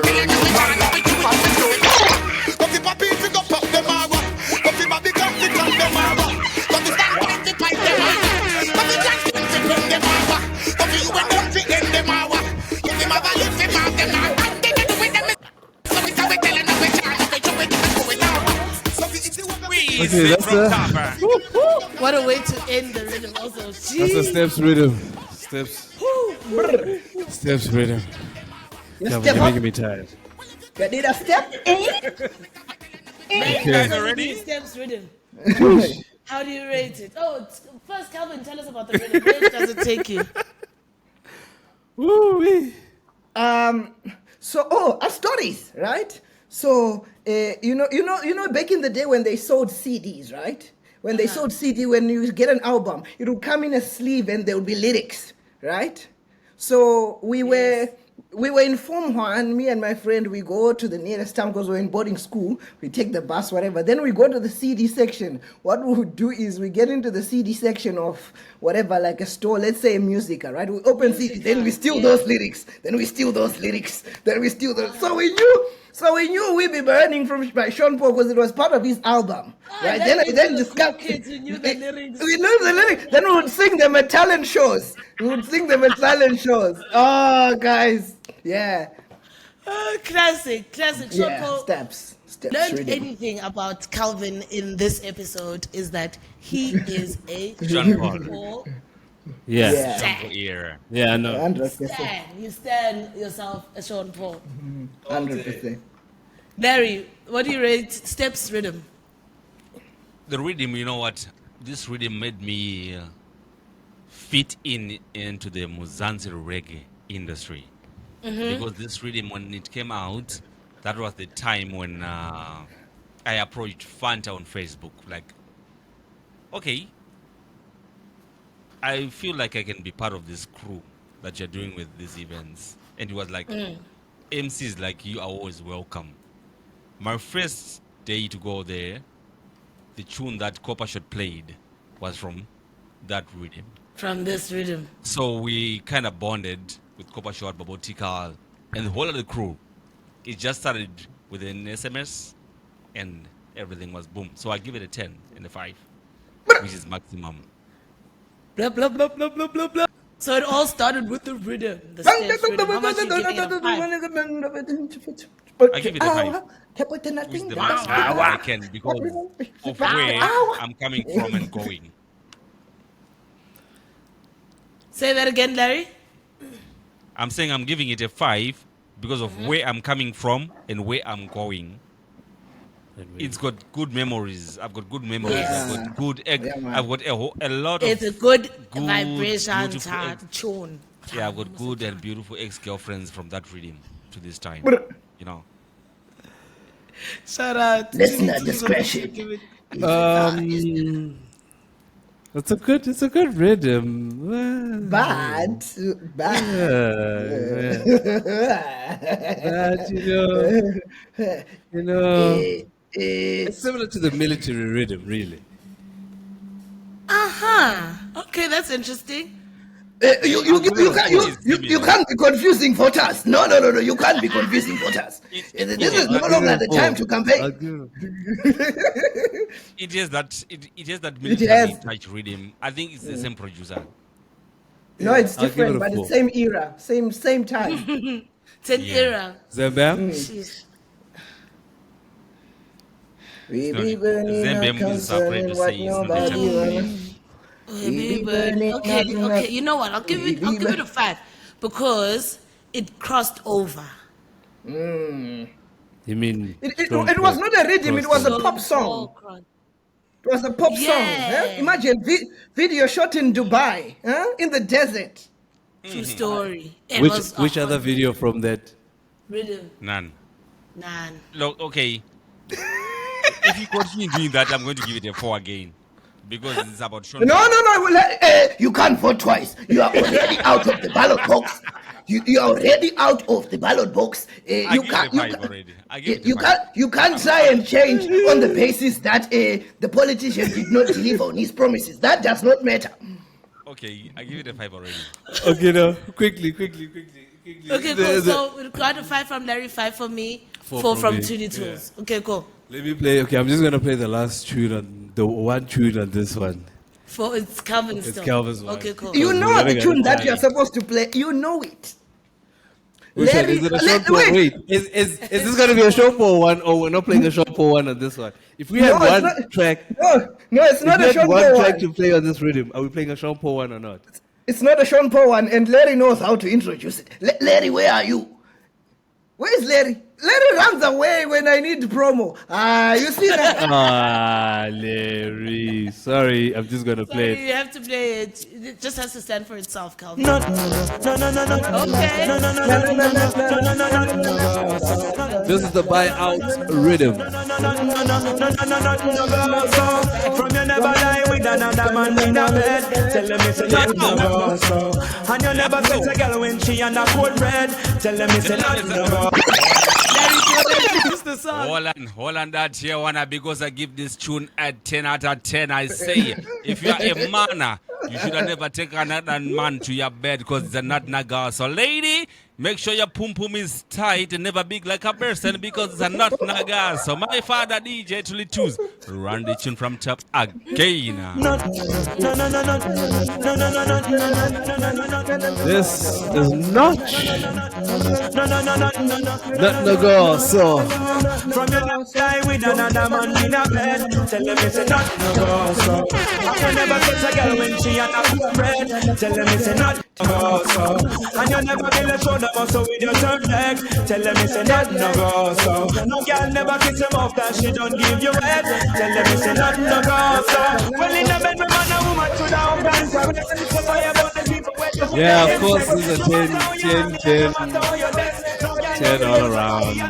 that's What a way to end the rhythm also. That's a steps rhythm. Steps rhythm. You're making me tired. You need a step? Guys ready? Steps rhythm. How do you rate it? Oh, first, Calvin, tell us about the rhythm. Where does it take you? Woo-wee. Our stories, right? So, you know, back in the day when they sold CDs, right? When they sold CD, when you get an album, it would come in a sleeve and there would be lyrics, right? So we were in Form 1, me and my friend, we go to the nearest town because we're in boarding school. We take the bus, whatever. Then we go to the CD section. What we would do is we get into the CD section of whatever, like a store, let's say a Musica, right? We open CD, then we steal those lyrics. Then we steal those. So we knew we'd be burning by Sean Paul because it was part of his album, right? Then discovered kids who knew the lyrics. We knew the lyrics. Then we would sing them at talent shows. Oh, guys, yeah. Classic. Sean Paul. Steps. Learned Rhythm. anything about Calvin in this episode is that he is a Sean Paul. Yeah. Yeah, I know. 100%. You stand yourself as Sean Paul. 100%. Larry, what do you rate Steps rhythm? The rhythm, you know what? This rhythm made me fit into the Muzanzi reggae industry. Because this rhythm, when it came out, that was the time when I approached Fanta on Facebook. Like, okay, I feel like I can be part of this crew that you're doing with these events. And it was like, MCs like you are always welcome. My first day to go there, the tune that Copper Shot played was from that rhythm. From this rhythm. So we kind of bonded with Copper Shot, Babotikal, and the whole of the crew. It just started with an SMS and everything was boom. So I give it a 10 and a 5, which is maximum. Blah, blah, blah, blah, blah, blah, blah. So it all started with the rhythm. The steps rhythm. How much you give it out of 5? I give it a 5. Which is the maximum I can because of where I'm coming from and going. Say that again, Larry. I'm saying I'm giving it a 5 because of where I'm coming from and where I'm going. It's got good memories. I've got good memories. Yes. I've got good. I've got a lot of. It's a good vibration tune. Yeah, I've got good and beautiful ex-girlfriends from that rhythm to this time. You know. Shout out. Listener discretion. It's a good rhythm. Bad. But you know, it's similar to the military rhythm, really. Okay, that's interesting. You can't be confusing voters. No. You can't be confusing voters. This is no longer the time to campaign. It is that military touch rhythm. I think it's the same producer. No, it's different, but it's same era, same time. Same era. Zam Bam? We be burning Zam Bam our is afraid to say it's not the time. Okay. You know what? I'll give it a 5 because it crossed over. You mean it was not a rhythm? It was a pop song. It was a pop song. Eh? Imagine video shot in Dubai, in the desert. True story. Which other video from that? Rhythm. None. Look, okay. If you continue doing that, I'm going to give it a 4 again. Because it's about Sean. No. You can't vote twice. You are already out of the ballot box. You are already out of the ballot box. You can't try and change on the basis that the politician did not deliver on his promises. That does not matter. Okay, I give it a 5 already. Okay, now quickly. Okay, cool. So we got a 5 from Larry, 5 from me, 4 from ThuliThulz. Yeah. Okay, cool. Let me play. Okay, I'm just gonna play the last tune on the one tune on this one. It's Calvin's. It's Calvin's one. Okay, cool. You know the tune that you're supposed to play. You know it. Which one? Is it a short form? Wait, is this going to be a short form one, or we're not playing a short form one on this one? If we had one track, no, it's not a short form one track to play on this rhythm, are we playing a short form one or not? It's not a Sean Paul one, and Larry knows how to introduce it. Larry, where are you? Where's Larry? Larry runs away when I need promo. You see that? Larry. Sorry, I'm just gonna play it. You have to play it. It just has to stand for itself, Calvin. No. Okay. This is the buyout rhythm. From you never lie with another man in a bed. Tell them it's a no so. And you never fit a girl when she on a cold red. Tell them it's a no. Hold on that here wanna, because I give this tune at 10 out of 10. I say, if you are a man, you should have never taken another man to your bed because it's not naga. So lady, make sure your pum pum is tight and never big like a person because it's not naga. So my father DJ ThuliThulz, run the tune from top again. This is not naga. So from your left side with another man in a bed. Tell them it's a not no so. I never touch a girl when she on a cool bread. Tell them it's a not no so. And you never feel a shoulder muscle with your third leg. Tell them it's a not no so. No girl never kiss him off that she don't give you head. Tell them it's a not no so. Well in the bed, man and woman to down dance. So fire about the people. yeah, of course, it's a 10 all around. 10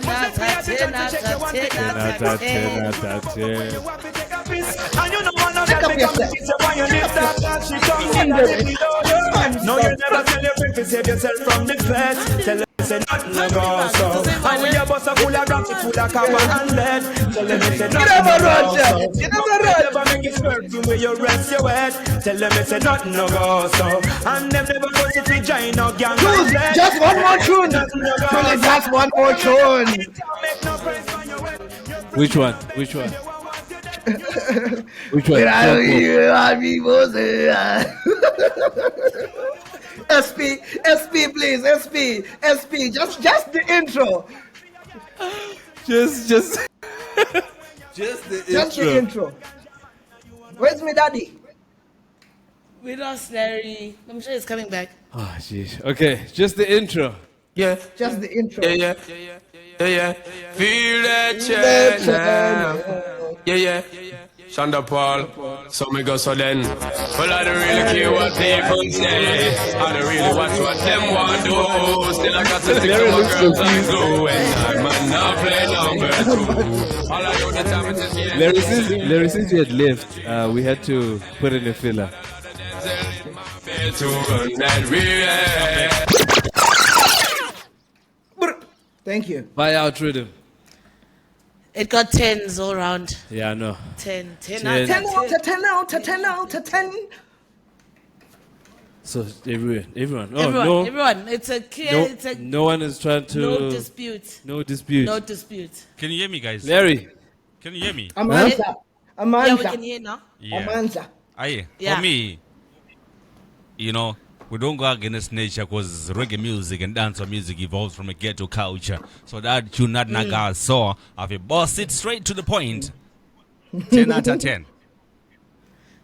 out of 10 out of 10 out of 10 out of 10. And you know one of them becomes why you live that she comes in. No, you never tell your friend to save yourself from the feds. Tell them say nothing go so. And when your bus are full of rocks, full of copper and lead. Tell them say nothing go so. You never make it squirt to where you rest your head. Tell them say nothing go so. And them never go to the giant no gang. Just one more tune. Just one more tune. Which one? Which one? Which one? SP, please, SP. Just the intro. Just the intro. Where's my daddy? We lost Larry. I'm sure he's coming back. Oh, jeez. Okay, just the intro. Yeah. Just the intro. Yeah. Feel that chest now. Yeah. Shonda Paul, so me go so then. Well, I don't really care what people say. I don't really watch what them want do. Still I got to stick to my girls and glue. And I'm not play number 2. All I know the time is just Larry, since you had left, we had to put in a filler. Thank you. Buyout rhythm. It got 10s all around. Yeah, I know. 10 out of 10. So everyone. Oh, everyone. It's a clear. No one is trying to. No dispute. No dispute. No dispute. Can you hear me, guys? Larry. Can you hear me? Amanda. Yeah, we can hear now. Yeah. Amanda. For me, you know, we don't go against nature because reggae music and dancehall music evolves from a ghetto culture. So that tune not naga so have a boss it straight to the point. 10 out of 10.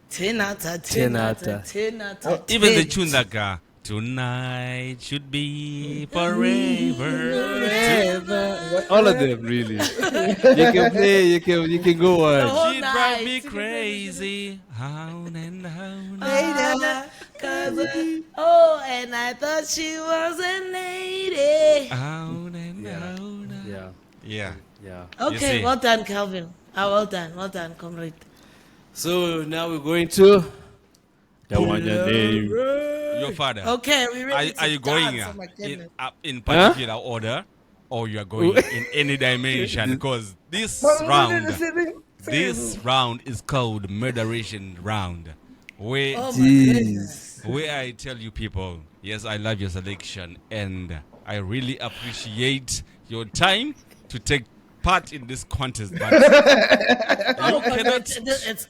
10 out of 10 out of 10 out of 10. Even the tune that go, tonight should be forever. All of them, really. You can play, you can go on. She drive me crazy. Hound and hound. And I thought she was a lady. Hound and hound. Yeah. Okay, well done, Calvin. Well done, comrade. So now we're going to the one your name. Your father. Okay, we ready Are you going in particular order, or you are going in any dimension? Because this round is called Murderation Round. Where I tell you people, yes, I love your selection, and I really appreciate your time to take part in this contest. But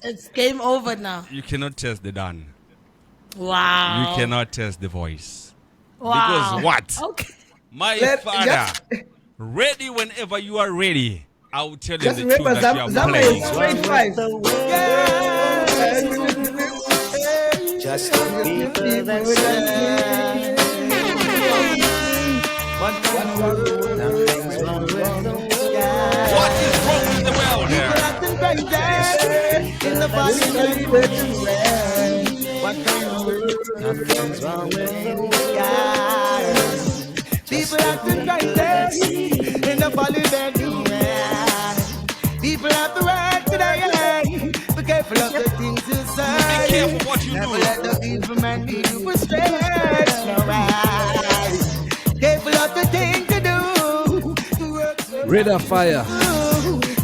it's game over now. You cannot test the done. Wow. You cannot test the voice. Because what? Okay. My father, ready whenever you are ready. I'll tell you Just the tune remember, that you are Zam playing. is straight five. Just the people that say, what is wrong with the sky? What is wrong with the world here? In the valley, what kind of world? Nothing's wrong with the sky. People acting crazy in the valley bedroom. People have to work today. Be careful of the things you say. Be careful what you Never do. let the evil man lead you astray. Careful of the thing to do. Radar Fire.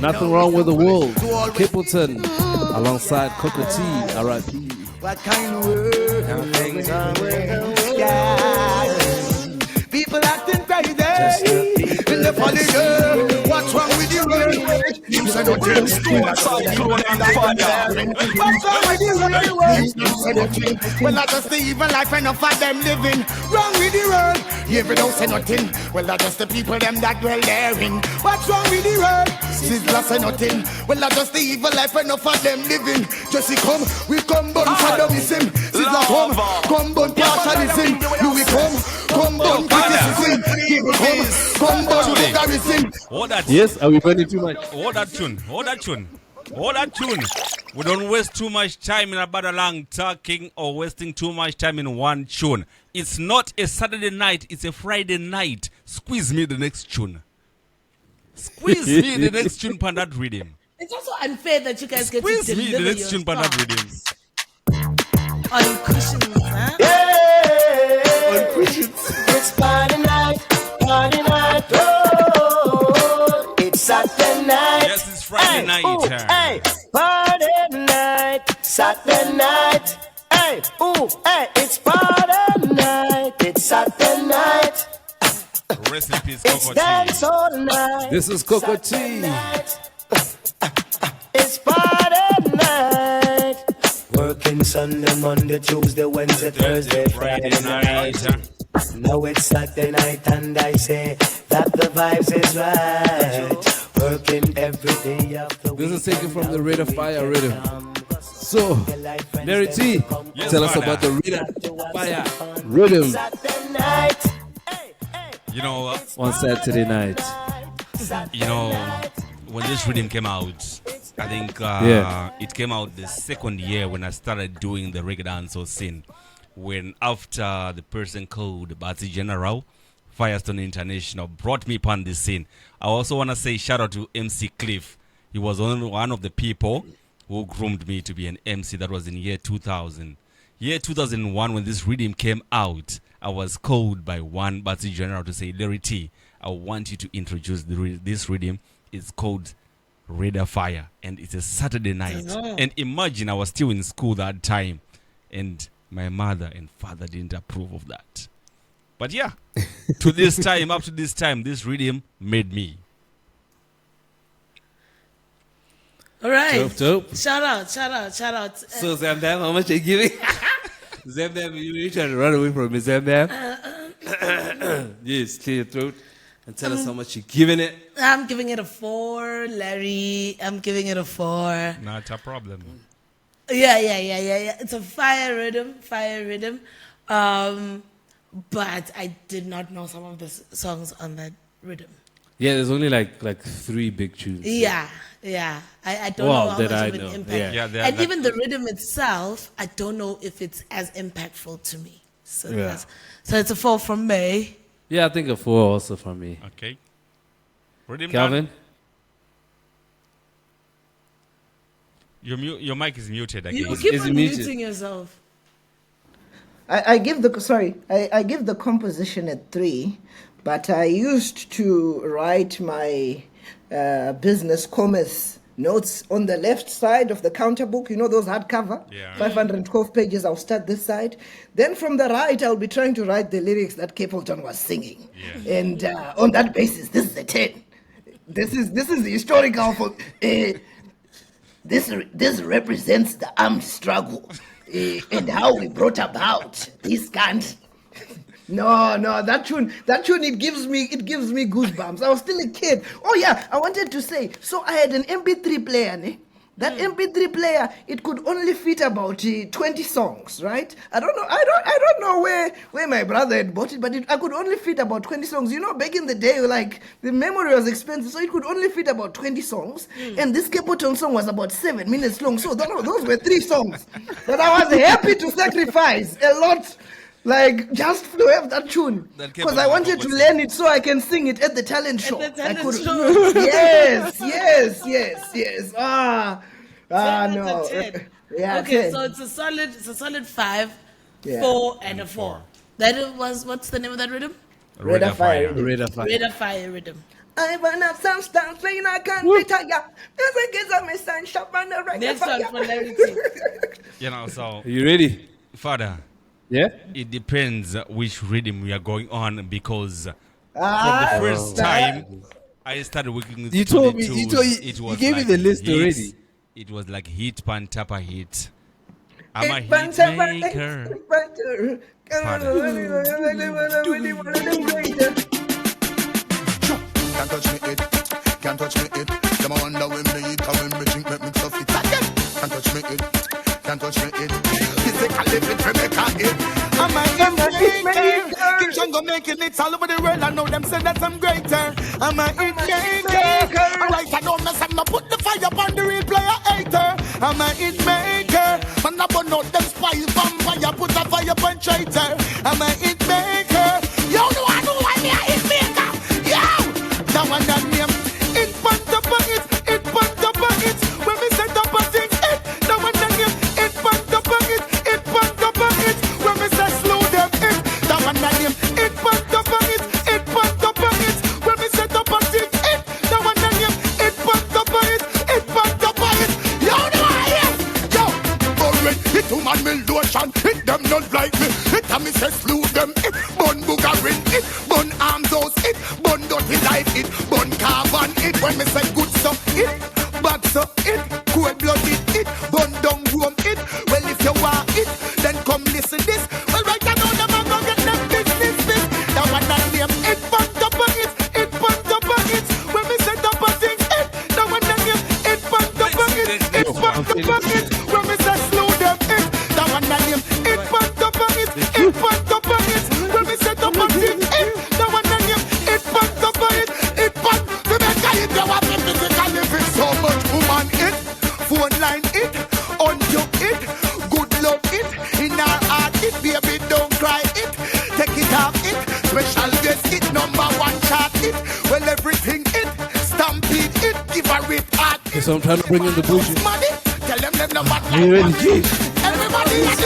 Nothing wrong with the world. Capleton alongside Coco T. R.I.P. What kind of world? Nothing's wrong with the sky. People acting crazy in the valley, girl. What's wrong with you, girl? You said nothing. What's wrong with you, girl? Well, I just the evil life enough of them living. Wrong with the world. You ever don't say nothing. Well, I just the people them that dwell therein. What's wrong with the world? Sizzla say nothing. Well, I just the evil life enough of them living. Just come, we come burn fadomism. Sizzla come burn partialism. You we come burn criticism. Come burn vulgarism. Hold that. Yes, are we burning too much? Hold that tune. Hold that tune. Hold that tune. We don't waste too much time in about a long talking or wasting too much time in one tune. It's not a Saturday night, it's a Friday night. Squeeze me the next tune. Squeeze me the next tune, Pandat Riddim. It's also unfair that you guys get Squeeze to me deliver the next your tune, Pandat song Riddim. on cushions, huh? On cushions. It's party night, oh, it's Saturday night. Yes, it's Friday night. Ooh, hey, party night, Saturday night. Hey, ooh, hey, it's party night, it's Saturday night. Rest in peace, It's Coco T. dancehall night. This is Coco T. It's party night. Working Sunday, Monday, Tuesday, Wednesday, Thursday, Friday night. Now it's Saturday night and I say that the vibes is right. Working every day of the week. This is taken from the Radar Fire Rhythm. So, Larry T, Yes, tell us father. about the Radar Fire Rhythm You know, on Saturday night. When this rhythm came out, I think it came out the second year when I started doing the reggae dancehall scene. When after the person called Bati General, Firestone International brought me upon the scene. I also want to say shout out to MC Cliff. He was one of the people who groomed me to be an MC. That was in year 2000. Year 2001, when this rhythm came out, I was called by one Bati General to say, Larry T, I want you to introduce this rhythm. It's called Radar Fire, and it's a Saturday night. And imagine I was still in school that time, and my mother and father didn't approve of that. But yeah, up to this time, this rhythm made me. All right. Dope. Shout out. So, Zam Bam, how much are you giving? Zam Bam, you trying to run away from me, Zam Bam? Yes, clear your throat and tell us how much you're giving it. I'm giving it a 4, Larry. I'm giving it a 4. Not a problem. Yeah. It's a fire rhythm. But I did not know some of the songs on that rhythm. Yeah, there's only like 3 big tunes. Yeah. I don't know how much of an impact. Yeah. And even the rhythm itself, I don't know if it's as impactful to me. So it's a 4 from me. Yeah, I think a 4 also from me. Okay. Rhythm Calvin? done? Your mic is muted again. You keep Is on it muted? muting yourself. I give the composition a 3, but I used to write my business commerce notes on the left side of the counter book. You know those hardcover? Yeah. 512 pages. I'll start this side. Then from the right, I'll be trying to write the lyrics that Capleton was singing. Yeah. And on that basis, this is a 10. This is the historical for. This represents the armed struggle and how we brought about this country. No, that tune, it gives me goosebumps. I was still a kid. Oh yeah, I wanted to say, so I had an MP3 player, ne? That MP3 player, it could only fit about 20 songs, right? I don't know where my brother had bought it, but I could only fit about 20 songs. You know, back in the day, like, the memory was expensive, so it could only fit about 20 songs. And this Capleton song was about 7 minutes long. So those were 3 songs that I was happy to sacrifice a lot, like, just to have that tune. Because I wanted to learn it so I can sing it at the talent show. Show. Yes. No. Yeah. Okay, so it's a solid 5, 4, and a 4. That was, what's the name of that rhythm? Red of Fire. Rhythm. I wanna some stance when I can't retire. Music is a mission shop and the Red Next Fire. one for Larry. You know, so. Are you ready? Father. Yeah? It depends which rhythm we are going on, because from the first time I started working with you told me, you gave me the list already. It was like hit pan tapa hit. I'm a hit maker. Can't touch me it, can't touch me it. Them a wonder when me eat, when me drink, make me stuff it. Can't touch me it, can't touch me it. Physically fit for make a hit. I'm a hit maker. King Shango making it all over the world. I know them say that I'm greater. I'm a hit maker. Alright, I don't mess up, no put the fire upon the real player hater. I'm a hit maker. Man, I burn out them spies, vampire, put a fire upon traitor. I'm a hit maker. You know I know why me a hit maker. Yo, that one that name. It pant up a hit, it pant up a hit. When me set up a thing, it. That one that name. It pant up a hit, it pant up a hit. When me say slow them, it. That one that name. It pant up a hit, it pant up a hit. When me set up a thing, it. That one that name. It pant up a hit, it pant up a hit. Yo, know I hear. Yo, alright. It too man me lotion, it them not like me. It a me say slew them, it. Bun boogerin, it. Bun arms house, it. Bun dirty life, it. Bun carbon, it. When me say good stuff, it. Bad stuff, it. Cold blooded, it. Bun down room, it. Well, if you want it, then come listen this. Well, right now, them a go get them business. That one that name, it. Pant up a hit, it. Pant up a hit. When me set up a thing, it. That one that name, it. Pant up a hit, it. Pant up a hit. When me say slow them, it. That one that name, it. Pant up a hit, it. Pant up a hit. When me set up a thing, it. That one that name, it. Pant up a hit, it. Pant. To make a hit, you have to physically fit so much woman it. Phone line it, on you it, good love it, in our heart it, baby don't cry it, take it off it, special guest it, number 1 chart it, well everything it, stampede it, give her it heart it. Okay, so I'm trying to bring in the bullshit. Tell them no matter Are you ready, G? everybody it,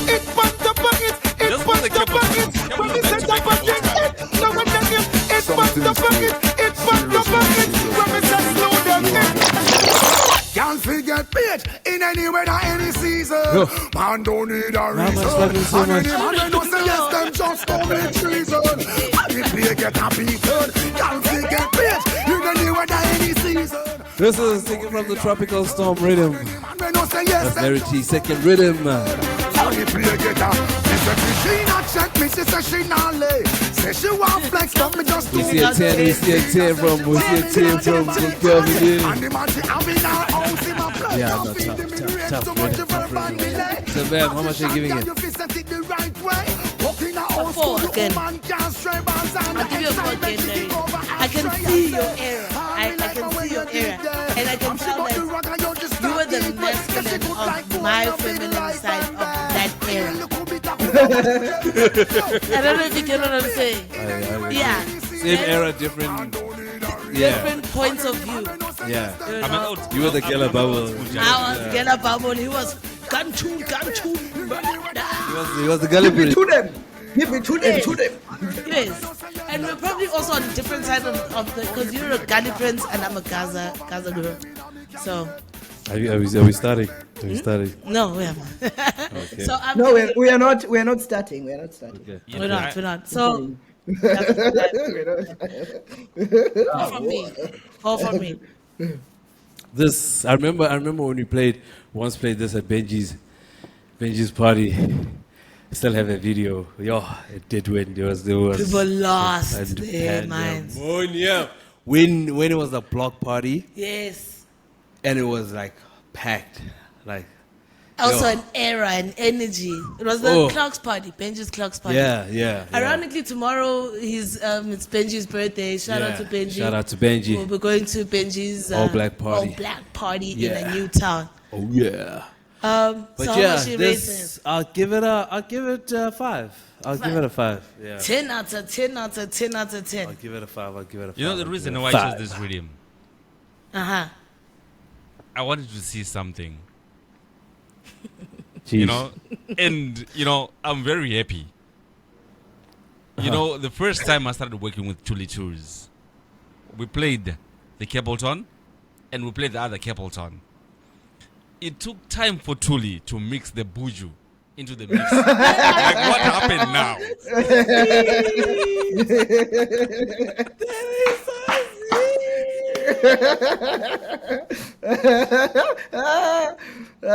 it pant up a hit, it pant up a hit, when we set up a thing it, no one tell you, it pant up a hit, it pant up a hit, when we set slow them it. Can't forget bitch in any weather, any season. Man don't need a reason. So and any man don't say yes, them just don't make treason. And if they get a beaten, can't forget bitch in any weather, any season. This is taken from the Tropical Storm Rhythm. Man don't say yes, That's Larry T's second rhythm. and if they get a, she not check me, she say she not lay. Say she want flex, but me just We see a 10 from Kelvin in. and the man she having her house in my blood. Yeah, no, tough rhythm. So, Bam, how much are you giving it? A 4 again. I'll give you a 4 again, Larry. I can see your error. I can see your error. And I can tell that you were the masculine of my feminine side of that era. I don't know if you get what I'm saying. Yeah. Same era, different. Different points of view. Yeah. You know? You were the Gela Bubble. I was Gela Bubble. He was Guntoon. He was the Gully Bridge. To them. Give it to them. Yes. And we're probably also on different sides of the, because you're a Ghana prince and I'm a Gaza girl. So. Are we starting? Are we starting? No, we haven't. Okay. So I'm No, we are not. We are not starting. We are not starting. Okay. We're not. So. Fall from me. This I remember when we once played this at Benji's party. still have a video. Yo, it did win. There was people lost their minds. Yeah. When it was a block party. Yes. And it was like packed, like. Also an era and energy. It was the Clark's party, Benji's Clark's party. Yeah. Ironically, tomorrow it's Benji's birthday. Shout out to Benji. Shout out to Benji. We'll be going to Benji's all black party in a new town. Oh yeah. But so how much you rate I'll give it 5. I'll give it a 5. Yeah. 10 out of 10 out of 10 out of 10. I'll give it a 5. You know the reason why I chose this rhythm? I wanted to see something. Jeez. You know, and I'm very happy. You know, the first time I started working with ThuliThulz, we played the Capleton and we played the other Capleton. It took time for Thuli to mix the buju into the mix. Like, what happened now? You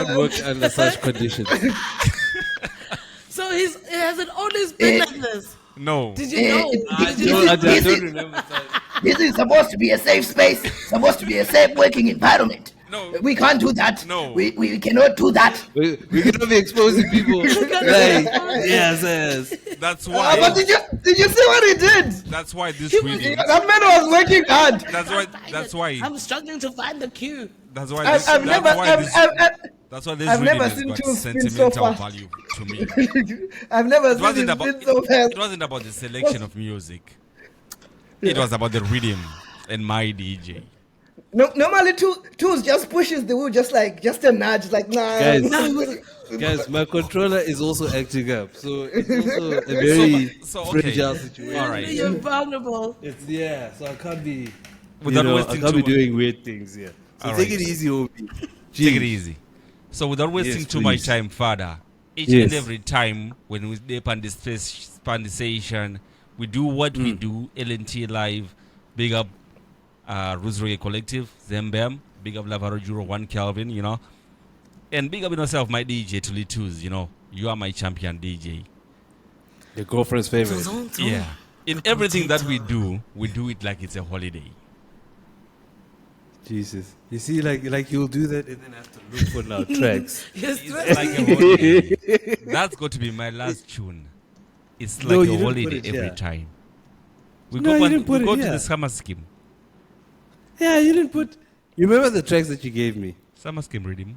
can't work under such conditions. So it hasn't always been like this. No. Did you know? I don't remember that. This is supposed to be a safe space, supposed to be a safe working environment. No. We can't do that. No. We cannot do that. We cannot be exposing people. Yes. That's why. But did you see what he did? That's why this rhythm. That man was working hard. That's why. I'm struggling to find the cue. That's why. That's why this rhythm has got sentimental value to me. I've never seen it so fast. It wasn't about the selection of music. It was about the rhythm and my DJ. No, normally Tools just pushes the wheel just a nudge, like nah. Guys, my controller is also acting up, so it's also a very fragile situation. All right, you're vulnerable. So I can't be. Without I can't be doing weird things here. So take it easy, Obi. Take it easy. So without wasting too much time, Father, each and every time when we dip on this station, we do what we do. LNTLive, big up Roots Reggae Collective, Zam Bam, big up Lavoro, Duro, 1 Kelvin, and big up yourself, my DJ ThuliThulz. You are my champion DJ. Your girlfriend's favorite. Yeah. In everything that we do it like it's a holiday. Jesus. You see, like you'll do that and then have to look for now tracks. It's like a holiday. That's got to be my last tune. It's like a holiday every time. We go to the summer scheme. Yeah, you didn't put. You remember the tracks that you gave me? Summer scheme rhythm.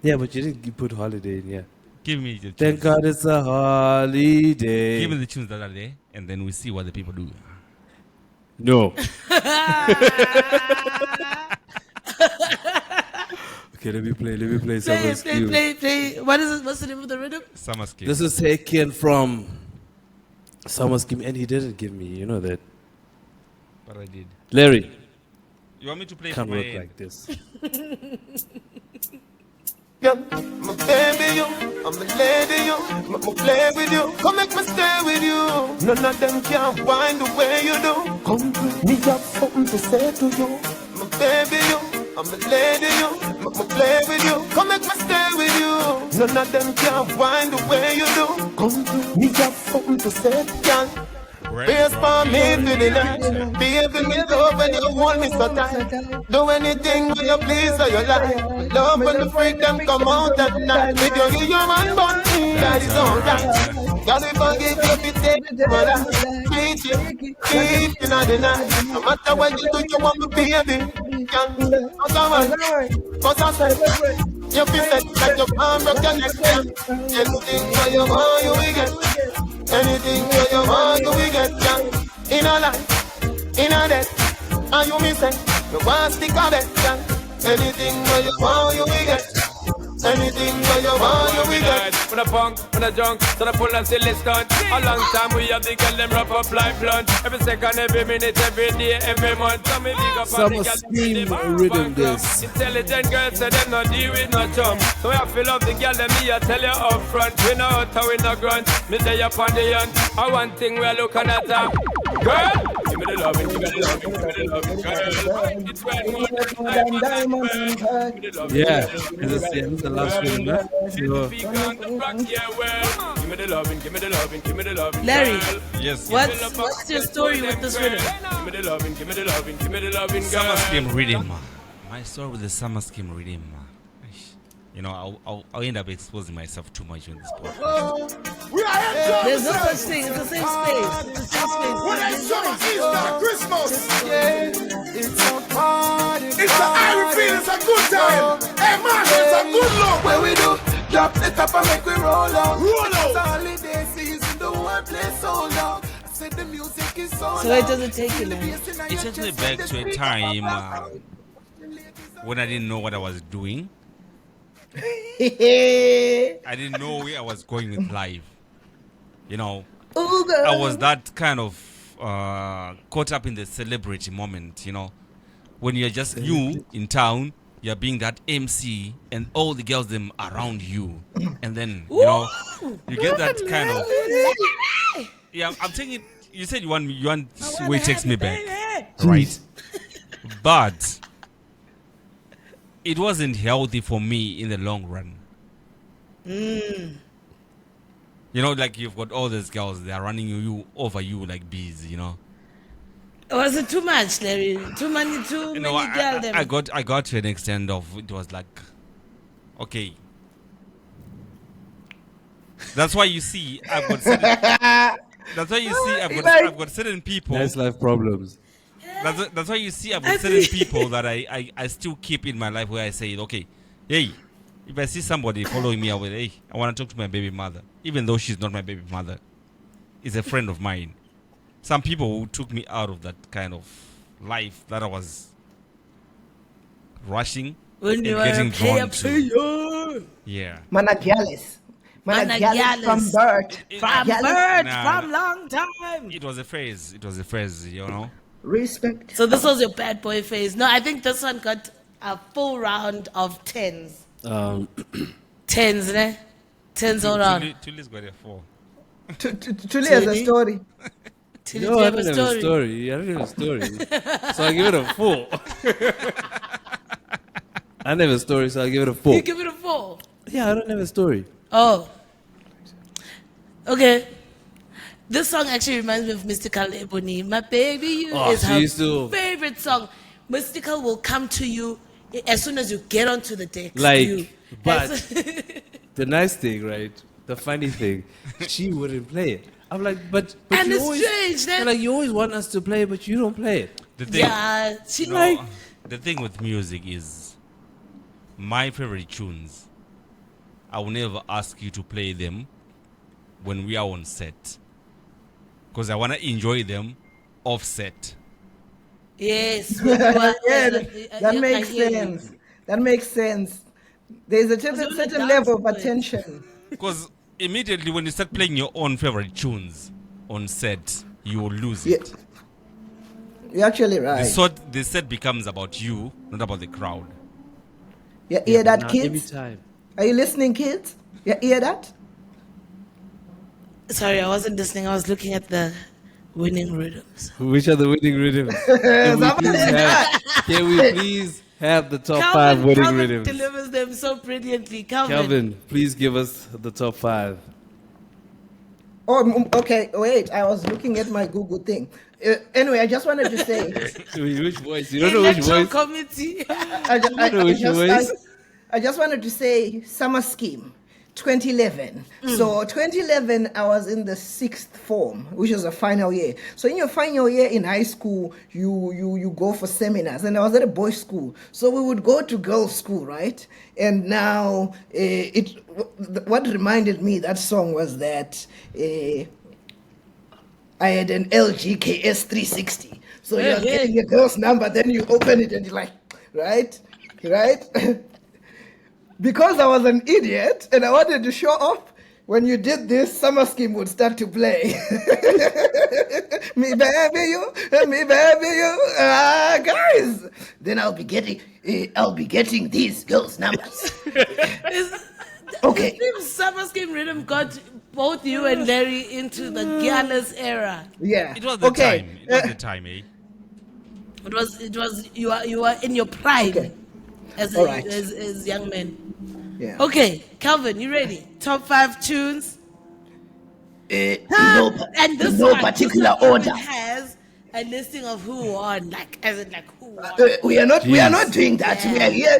Yeah, but you didn't put holiday in here. Give me the tunes. Thank God it's a holiday. Give me the tunes that are there, and then we see what the people do. No. Okay, let me play Summer Scheme. Play. What is it? What's the name of the rhythm? Summer Scheme. This is taken from Summer Scheme, and he didn't give me. You know that. But I did. Larry. You want me to play Can't from my work end? like this. Yeah, my baby, you, I'm a lady, you, my play with you, come make me stay with you. None of them can wind the way you do. Come, me have something to say to you. My baby, you, I'm a lady, you, my play with you, come make me stay with you. None of them can wind the way you do. Come, me have something to say, girl. Face for me to the night. Baby, me love when you hold me so tight. Do anything when you please or you like. Love when the freak them come out at night. With you give your man bun, that is alright. Gotta forgive you if you take my life. Treat you, keep you not the night. No matter what you do, you want me, baby. Can't come on, cause I said, you feel like your arm broke your neck. Anything for you want, you will get. Anything for you want, you will get. In a life, in a death, and you miss it. You want to stick on it. Anything for you want, you will get. Anything for you want, you will get. When I punk, when I drunk, so I pull and still it's done. A long time we have the girl them wrap up like blunt. Every second, every minute, every day, every month. So me big up on the girl. Scheme rhythm this. Intelligent girls say them not deal with no chum. So I feel up the girl them me I tell you up front. We know how to win no grunt. Me say up on the hunt. I one thing we're looking at them. Girl, give me the loving, give me the loving, give me the loving, girl. It's worth more than diamond and pearl. Yeah, this is the last one, man. So, Give me the loving, give me the loving, give me the loving. Larry, Yes. what's your story with this rhythm? Give me the loving, give me the loving, give me the loving, girl. Summer Scheme Riddim. My story with the Summer Scheme Riddim. You know, I'll end up exposing myself too much on this podcast. We are enjoying There's no such thing. It's the same space. It's the same space. When it's summer, Easter, Christmas. It's a party. It's a Irish feel, it's a good time. Hey man, it's a good look. Where we do, drop the top and make we roll out. Roll out. It's holiday season, the whole place sold out. I said the music is sold out. So where does it take you, man? It takes me back to a time when I didn't know what I was doing. I didn't know where I was going with life. You know, I was that kind of caught up in the celebrity moment, you know. When you're just new in town, you're being that MC and all the girls them around you. And then, you know, you get that kind of... Yeah, I'm taking... You said you want where it takes me back. Right. But... it wasn't healthy for me in the long run. You know, like you've got all these girls, they are running you over you like bees, you know. Was it too much, Larry? Too many girls? I got to an extent of it was like, okay. That's why you see I've got certain people. nice life problems. That's why you see I've got certain people that I still keep in my life where I say, okay, hey, if I see somebody following me, I will, hey, I want to talk to my baby mother, even though she's not my baby mother, is a friend of mine. Some people who took me out of that kind of life that I was rushing and getting drawn to. Yeah. Managialis. From birth. From long time. It was a phrase, you know. Respect. So this was your bad boy phase. No, I think this one got a full round of 10s. 10s, ne? 10s all around. Thuli's got a 4. Thuli has a story. No, I don't have a story. So I give it a 4. I never have a story, so I'll give it a 4. You give it a 4? Yeah, I don't have a story. Oh. Okay. This song actually reminds me of Mystical Ebony. My Baby You is her favorite song. Mystical will come to you as soon as you get onto the deck. But the nice thing, right? The funny thing, she wouldn't play it. I'm like, but and you it's always, strange. Then like, you always want us to play, but you don't play it. The thing, the thing with music is, my favorite tunes, I will never ask you to play them when we are on set, because I want to enjoy them off set. Yes. That makes sense. That makes sense. There's a certain level of attention. Because immediately when you start playing your own favorite tunes on set, you will lose it. You're actually right. The set becomes about you, not about the crowd. You hear that, kids? Every time. Are you listening, kids? You hear that? Sorry, I wasn't listening. I was looking at the winning rhythms. Which are the winning rhythms? Can we please have the top 5 winning rhythms? Calvin delivers them so brilliantly. Calvin, please give us the top 5. Oh, okay. Wait, I was looking at my Google thing. Anyway, I just wanted to say. Which voice? You don't know which voice? Committee. I just wanted to say Summer Scheme. 2011. So 2011, I was in the 6th form, which was a final year. So in your final year in high school, you go for seminars, and I was at a boys' school, so we would go to girls' school, right? And now what reminded me that song was that I had an LG KS 360. So you're getting a girl's number, then you open it and you're like, right? Because I was an idiot and I wanted to show off, when you did this, Summer Scheme would start to play. Me baby you, guys. Then I'll be getting these girls' numbers. Okay. Summer Scheme Rhythm got both you and Larry into the Giannis era. Yeah. It was the time. It was the time, eh? It was you are in your prime as young men. Yeah. Okay, Calvin, you ready? Top 5 tunes. And this no one, particular this one order. Has a listing of who won, who won. We are not doing that. Yeah. We are here.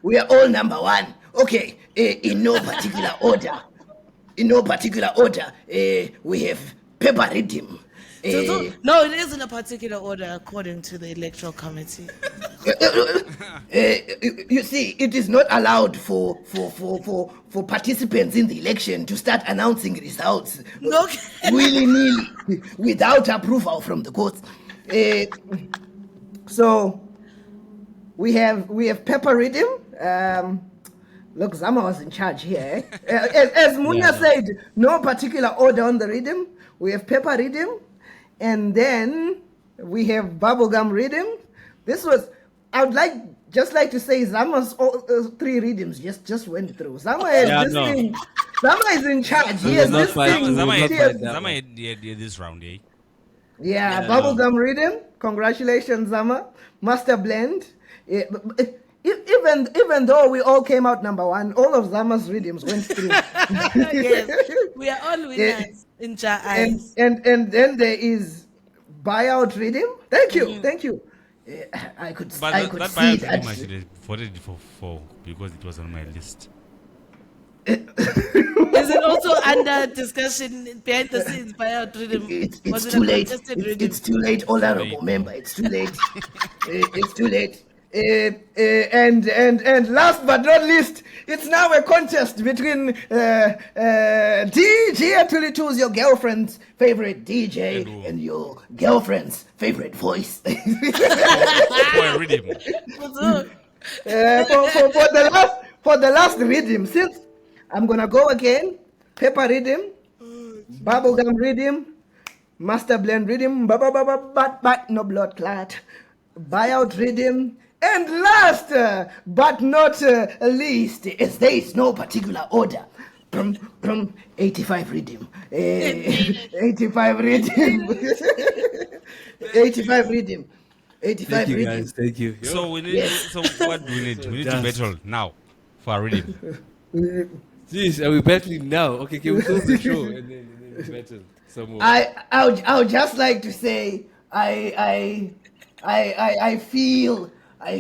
We are all number one. Okay. In no particular order. We have Pepper Riddim. No, it is in a particular order according to the electoral committee. You see, it is not allowed for participants in the election to start announcing results willy-nilly without approval from the courts. So we have Pepper Riddim. Look, Zama was in charge here. As Munya said, no particular order on the rhythm. We have Pepper Riddim. And then we have Bubblegum Riddim. I would just like to say Zama's 3 rhythms just went through. Zama is Zama is in charge. Zama had this round, eh? Yeah, Bubblegum Riddim. Congratulations, Zama. Master Blend. Even though we all came out number 1, all of Zama's rhythms went through. Yes, we are all winners in Cha eyes. And then there is Buyout Riddim. Thank you. I could see that. I should have voted for because it was on my list. Is it also under discussion behind the scenes Buyout Riddim? It's too late. It's too late, honorable member. It's too late. It's too late. And last but not least, it's now a contest between DJ ThuliThulz, your girlfriend's favorite DJ, and your girlfriend's favorite voice. For the last rhythm, since I'm gonna go again, Pepper Riddim, Bubblegum Riddim, Master Blend Riddim, but no blood clot, Buyout Riddim. And last but not least, as there is no particular order, from 85 Riddim. 85 Riddim. 85 Riddim. 85 Thank you, Riddim. guys. Thank you. So we need. So what do we need? We need to battle now for a Riddim. Jeez, are we battling now? Okay, can we close the show and then battle some more? I would just like to say I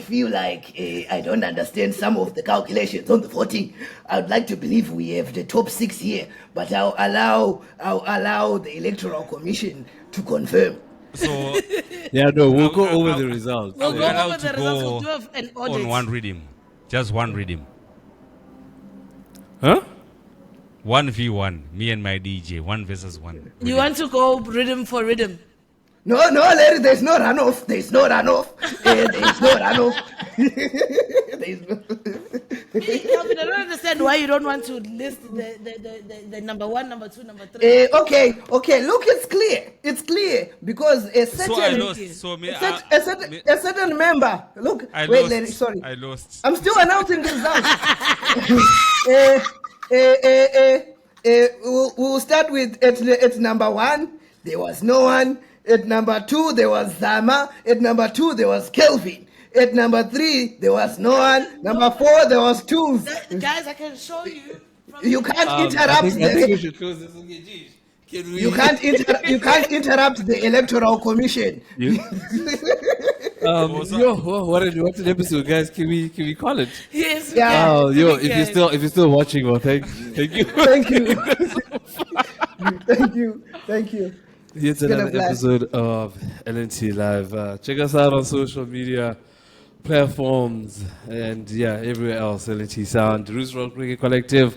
feel like I don't understand some of the calculations on the voting. I would like to believe we have the top 6 here, but I'll allow the Electoral Commission to confirm. So we'll go over the results. We'll go over the results. We'll do an audit. On one Riddim, just one Riddim. Huh? 1v1, me and my DJ, 1 versus 1. You want to go rhythm for rhythm? No, Larry, there's no runoff. There's no runoff. Calvin, I don't understand why you don't want to list the number 1, number 2, number 3. Okay. Look, it's clear. It's clear because a certain member. Look, Larry, sorry. I lost. I'm still announcing the results. We'll start with at number 1. There was no one. At number 2, there was Zama. At number 2, there was Kelvin. At number 3, there was no one. Number 4, there was Tools. Guys, I can show you. You can't interrupt. I think we should close this. You can't interrupt the Electoral Commission. What an episode, guys! Can we call it? Yes. Yeah. If you're still watching, well, thank you. Thank you. It's another episode of LNTLive. Check us out on social media platforms and everywhere else. LNTSound, ThuliThulz Reggae Collective,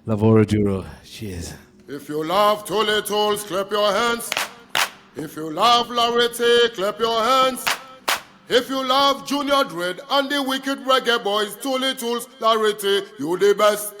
Lavoro, Duro. Cheers. If you love ThuliThulz, clap your hands. If you love Larity, clap your hands. If you love Junior Dread and the wicked reggae boys, ThuliThulz, Larity, you the best.